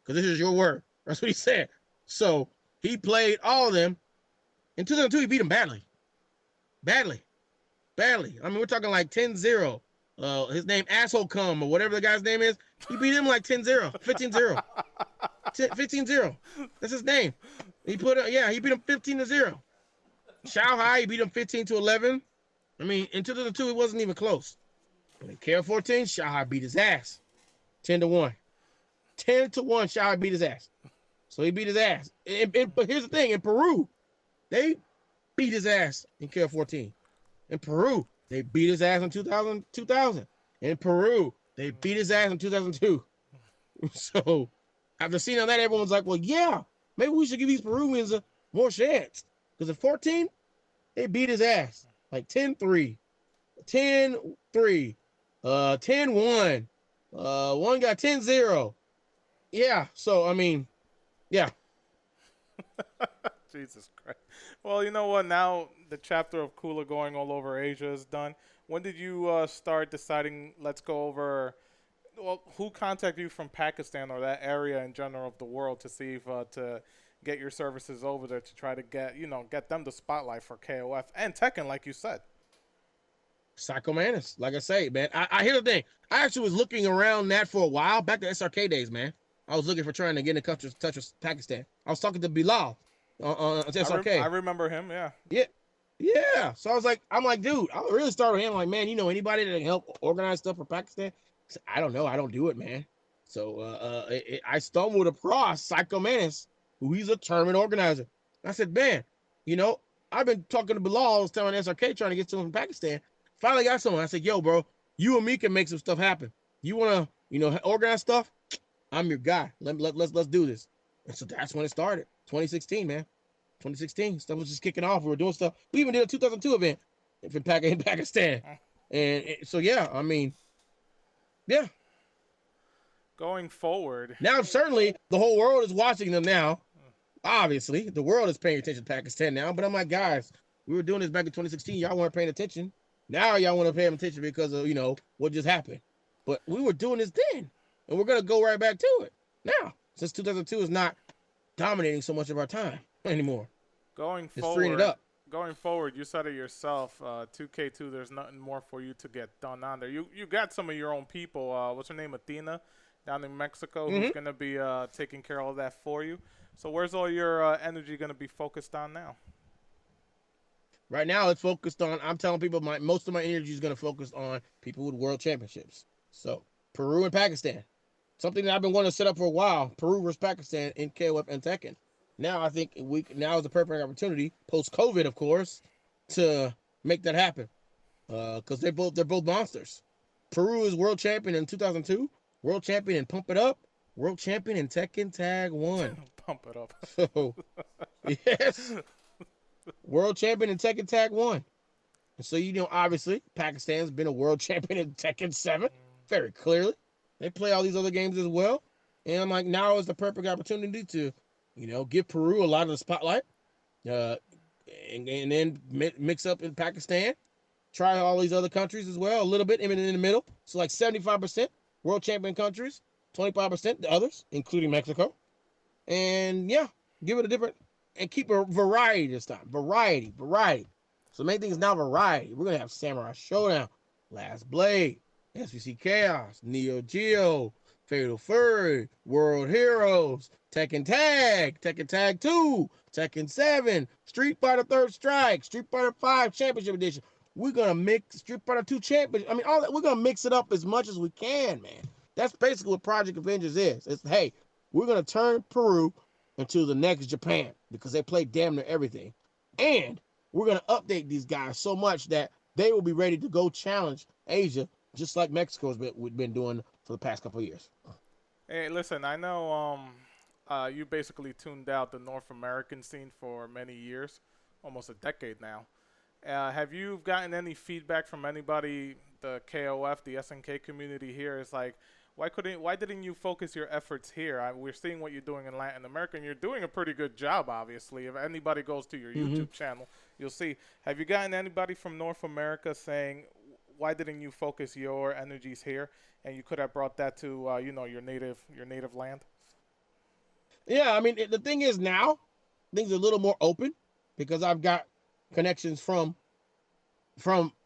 Because this is your word. That's what he said. So he played all of them. In 2002, he beat him badly. Badly. We're talking like 10-0. His name, Asshole Cum, or whatever the guy's name is. He beat him like 10-0, 15-0. 15-0. That's his name. He beat him 15-0. Shanghai, he beat him 15-11. In 2002, it wasn't even close. But in KF14, Shanghai beat his ass. 10-1. 10-1, Shanghai beat his ass. So he beat his ass. But here's the thing, in Peru, they beat his ass in KF14. In Peru, they beat his ass in 2000. In Peru, They beat his ass in 2002. So after seeing all that, everyone's like, well, yeah, maybe we should give these Peruvians a more chance. Because at 14, they beat his ass. Like 10-3, 10-3, 10-1. One got 10-0. Yeah, so, I mean, yeah. Jesus Christ. Well, you know what? Now the chapter of Kula going all over Asia is done. When did you start deciding, let's go over, well, who contacted you from Pakistan or that area in general of the world to see if to get your services over there to try to get them the spotlight for KOF and Tekken, like you said? Psycho Manus, like I say, man. I hear the thing. I actually was looking around that for a while, back to SRK days, man. I was looking for trying to get in touch with Pakistan. I was talking to Bilal on SRK. I remember him, yeah. Yeah. So I'm like, dude, I really started with him. Like, man, you know anybody that can help organize stuff for Pakistan? I said, I don't know. I don't do it, man. So I stumbled across Psycho Manus, who he's a tournament organizer. I said, man, you know, I've been talking to Bilal, I was telling SRK trying to get someone from Pakistan. Finally got someone. I said, yo, bro, you and me can make some stuff happen. You want to, organize stuff? I'm your guy. Let's do this. And so that's when it started. 2016, man. 2016. Stuff was just kicking off. We were doing stuff. We even did a 2002 event in Pakistan. And so, yeah, I mean, yeah. Going forward. Now, certainly, the whole world is watching them now. Obviously, the world is paying attention to Pakistan now. But I'm like, guys, we were doing this back in 2016. Y'all weren't paying attention. Now y'all want to pay attention because of, what just happened. But we were doing this then. And we're going to go right back to it now. Since 2002 is not dominating so much of our time anymore. Going It's freeing it up. Going forward, you said it yourself, 2K2, there's nothing more for you to get done on there. You got some of your own people. What's her name? Athena down in Mexico, who's going to be taking care of all that for you. So where's all your energy going to be focused on now? Right now, it's focused on, I'm telling people, most of my energy is going to focus on people with world championships. So, Peru and Pakistan. Something that I've been wanting to set up for a while, Peru versus Pakistan in KOF and Tekken. Now, I think now is the perfect opportunity, post-COVID, of course, to make that happen. Because they're both monsters. Peru is world champion in 2002, world champion in Pump It Up, world champion in Tekken Tag 1. Pump it up. So, yes. World champion in Tekken Tag 1. And so, obviously, Pakistan's been a world champion in Tekken 7, very clearly. They play all these other games as well. And I'm like, now is the perfect opportunity to, give Peru a lot of the spotlight. And then mix up in Pakistan. Try all these other countries as well, a little bit, even in the middle. So like 75% world champion countries, 25% the others, including Mexico. And yeah, give it a different, and keep a variety this time. Variety. So the main thing is now variety. We're going to have Samurai Showdown, Last Blade, SVC Chaos, Neo Geo, Fatal Fury, World Heroes, Tekken Tag 2, Tekken 7, Street Fighter Third Strike, Street Fighter 5 Championship Edition. We're going to mix Street Fighter 2 Championship. I mean, all that. We're going to mix it up as much as we can, man. That's basically what Project Avengers is. It's, hey, we're going to turn Peru into the next Japan because they play damn near everything. And we're going to update these guys so much that they will be ready to go challenge Asia, just like Mexico's been doing for the past couple of years. Hey, listen, I know you basically tuned out the North American scene for many years, almost a decade now. Have you gotten any feedback from anybody, the KOF, the SNK community here? It's like, why didn't you focus your efforts here? We're seeing what you're doing in Latin America, and you're doing a pretty good job, obviously. If anybody goes to your YouTube channel, you'll see. Have you gotten anybody from North America saying, why didn't you focus your energies here, and you could have brought that to your native land? Yeah, I mean, the thing is now, things are a little more open because I've got connections from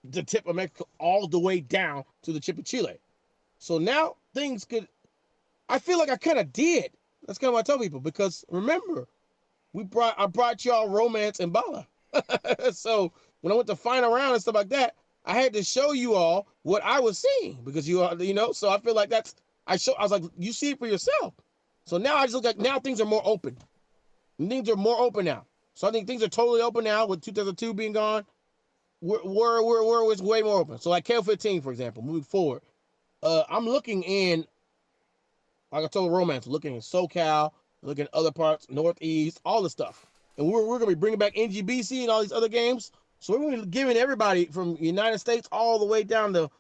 the tip of Mexico all the way down to the tip of Chile. So now things could, I feel like I kind of did. That's kind of what I tell people, because remember, I brought y'all Romance and Bala. So when I went to Final Round and stuff like that, I had to show you all what I was seeing, because so I feel like I was like, you see it for yourself. So now I just look like, now things are more open. Things are more open now. So I think things are totally open now with 2002 being gone. We're way more open. So like KO15, for example, moving forward, I'm looking in, like I told Romance, looking in SoCal, looking at other parts, Northeast, all the stuff. And we're going to be bringing back NGBC and all these other games. So we're going to be giving everybody from the United States all the way down to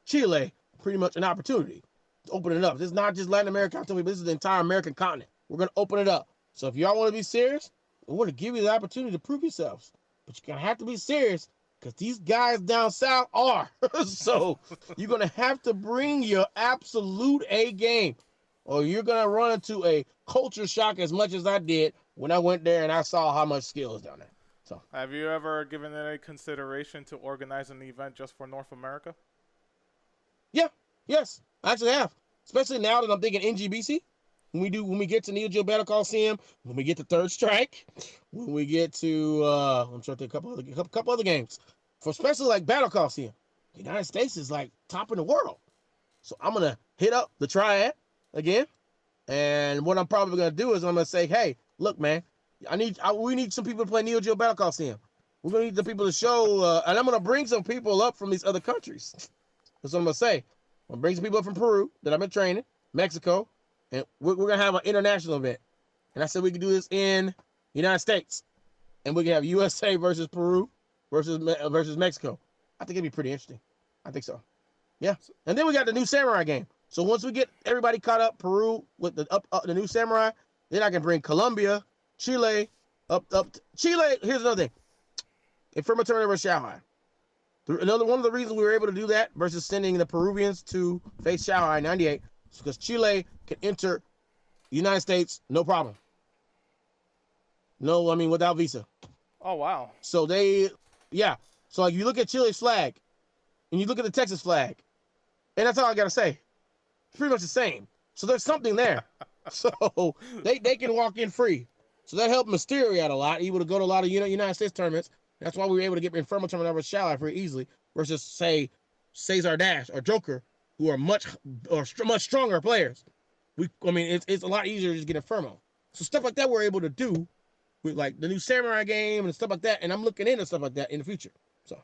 Chile pretty much an opportunity to open it up. This is not just Latin America. This is the entire American continent. We're going to open it up. So if y'all want to be serious, we want to give you the opportunity to prove yourselves. But you're going to have to be serious because these guys down south are. So you're going to have to bring your absolute A game, or you're going to run into a culture shock as much as I did when I went there and I saw how much skill is down there. So, have you ever given any consideration to organize an event just for North America? Yeah, yes, I actually have. Especially now that I'm thinking NGBC. When we get to Neo Geo Battle Coliseum, when we get to Third Strike, when we get to I'm sure a couple other games, for especially like Battle Coliseum, the United States is like top in the world. So I'm gonna hit up the Triad again, and what I'm probably gonna do is I'm gonna say, hey, look, man, we need some people to play Neo Geo Battle Coliseum. We're gonna need the people to show, and I'm gonna bring some people up from these other countries. That's what I'm gonna say. I'm gonna bring some people up from Peru that I've been training, Mexico. And we're going to have an international event. And I said we could do this in the United States. And we can have USA versus Peru versus Mexico. I think it'd be pretty interesting. I think so. Yeah. And then we got the new Samurai game. So once we get everybody caught up, Peru with the new Samurai, then I can bring Colombia, Chile, up. Chile, here's another thing. Inferno Terminator versus Shanghai. One of the reasons we were able to do that versus sending the Peruvians to face Shanghai in 98 is because Chile can enter the United States, no problem. No, I mean, without visa. Oh, wow. So So like you look at Chile's flag and you look at the Texas flag, and that's all I got to say. It's pretty much the same. So there's something there. So they can walk in free. So that helped Mysterio out a lot. He would have go to a lot of United States tournaments. That's why we were able to get Inferno tournament over Shalai very easily versus, say, Cesar Dash or Joker, who are much stronger players. It's a lot easier to just get Inferno. So stuff like that we're able to do with like the new Samurai game and stuff like that. And I'm looking into stuff like that in the future. So,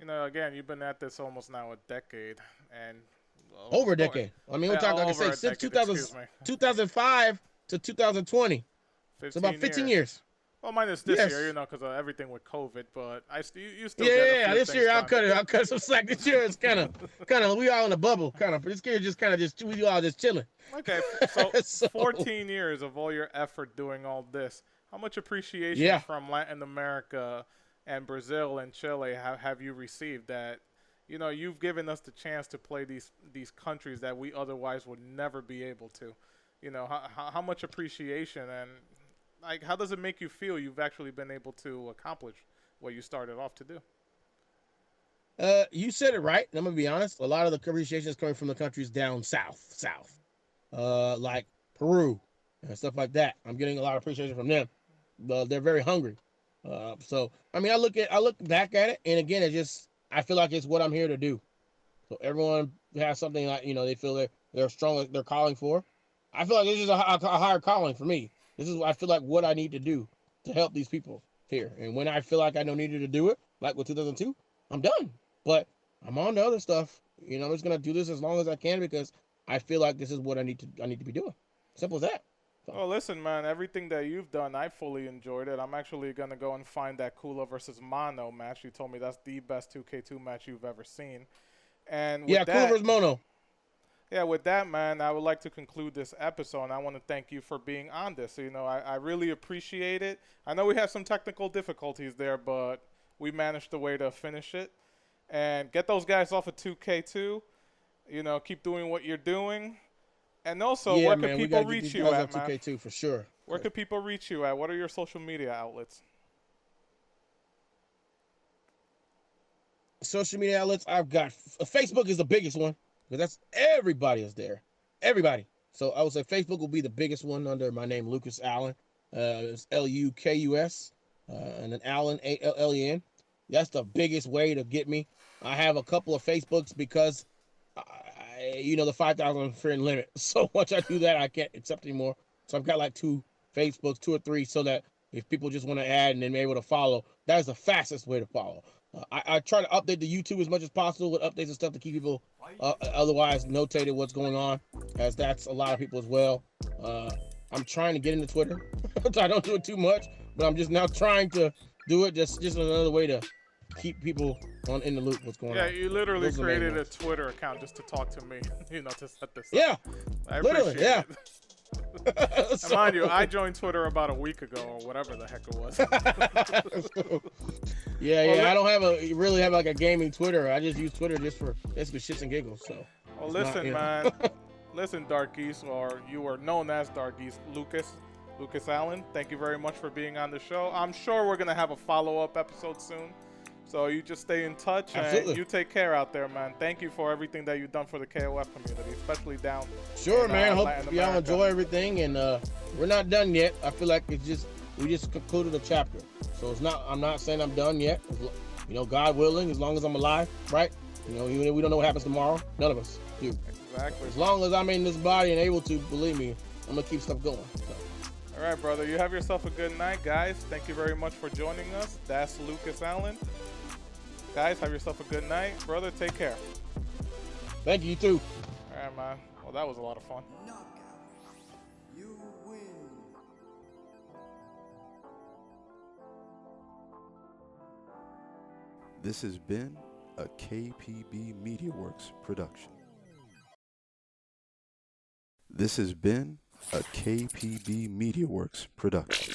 again, you've been at this almost now a decade, and over a decade. I mean, we're talking, like I say, since 2005 to 2020. It's about 15 years. Well, minus this year, because of everything with COVID, but you still this year I'll cut some slack. This year it's kind of we all in a bubble, kind of. This year we all just chilling. Okay, so 14 years of all your effort doing all this. How much appreciation from Latin America and Brazil and Chile have you received that, you've given us the chance to play these countries that we otherwise would never be able to. How much appreciation and like, how does it make you feel you've actually been able to accomplish what you started off to do? You said it right. And I'm going to be honest. A lot of the appreciation is coming from the countries down south, like Peru and stuff like that. I'm getting a lot of appreciation from them. They're very hungry. I look back at it. And again, I feel like it's what I'm here to do. So everyone has something like, they feel they're strong, they're calling for. I feel like this is a higher calling for me. This is, I feel like, what I need to do to help these people here. And when I feel like I don't need to do it, like with 2002, I'm done. But I'm on to other stuff. I'm just going to do this as long as I can because I feel like this is what I need to be doing. Simple as that. So. Well, listen, man, everything that you've done, I fully enjoyed it. I'm actually going to go and find that Kula versus Mono match. You told me that's the best 2K2 match you've ever seen. And with Kula versus Mono. Yeah, with that, man, I would like to conclude this episode, and I want to thank you for being on this. I really appreciate it. I know we had some technical difficulties there, but we managed the way to finish it. And get those guys off of 2K2. Keep doing what you're doing. And also, where can people reach you at, man? 2K2 for sure. Where can people reach you at? What are your social media outlets? Social media outlets, I've got Facebook is the biggest one. Because that's everybody is there. Everybody. So I would say Facebook will be the biggest one under my name, Lukus Allan. It's Lukus. And then Allen, Allen. That's the biggest way to get me. I have a couple of Facebooks because, the 5,000 friend limit. So once I do that, I can't accept anymore. So I've got like 2 Facebooks, 2 or 3, so that if people just want to add and then be able to follow, that is the fastest way to follow. I try to update the YouTube as much as possible with updates and stuff to keep people otherwise notated what's going on, as that's a lot of people as well. I'm trying to get into Twitter. I don't do it too much, but I'm just now trying to do it just another way to keep people in the loop what's going on. Yeah, you literally Those are the main created a ones. Twitter account just to talk to me, to set this up. Yeah, I literally, appreciate yeah. it. And mind you, I joined Twitter about a week ago or whatever the heck it was. Yeah, I don't really have like a gaming Twitter. I just use Twitter just for basically shits and giggles. So. Well, it's listen, not, man. Listen, DarkGeese, or you were known as DarkGeese, Lukus Allan. Thank you very much for being on the show. I'm sure we're gonna have a follow-up episode soon. So you just stay in touch. Absolutely. And you take care out there, man. Thank you for everything that you've done for the KOF community, especially down. Sure, in, man. Hope Latin y'all America. enjoy everything, and we're not done yet. I feel like we just concluded a chapter, so it's not. I'm not saying I'm done yet. God willing, as long as I'm alive, right? Even if we don't know what happens tomorrow, none of us do. Exactly. As long as I'm in this body and able to, believe me, I'm gonna keep stuff going. So. All right, brother. You have yourself a good night, guys. Thank you very much for joining us. That's Lukus Allan. Guys, have yourself a good night. Brother, take care. Thank you, you too. All right, man. Well, that was a lot of fun. You win. This has been a KPB Media Works production. This has been a KPB Media Works production.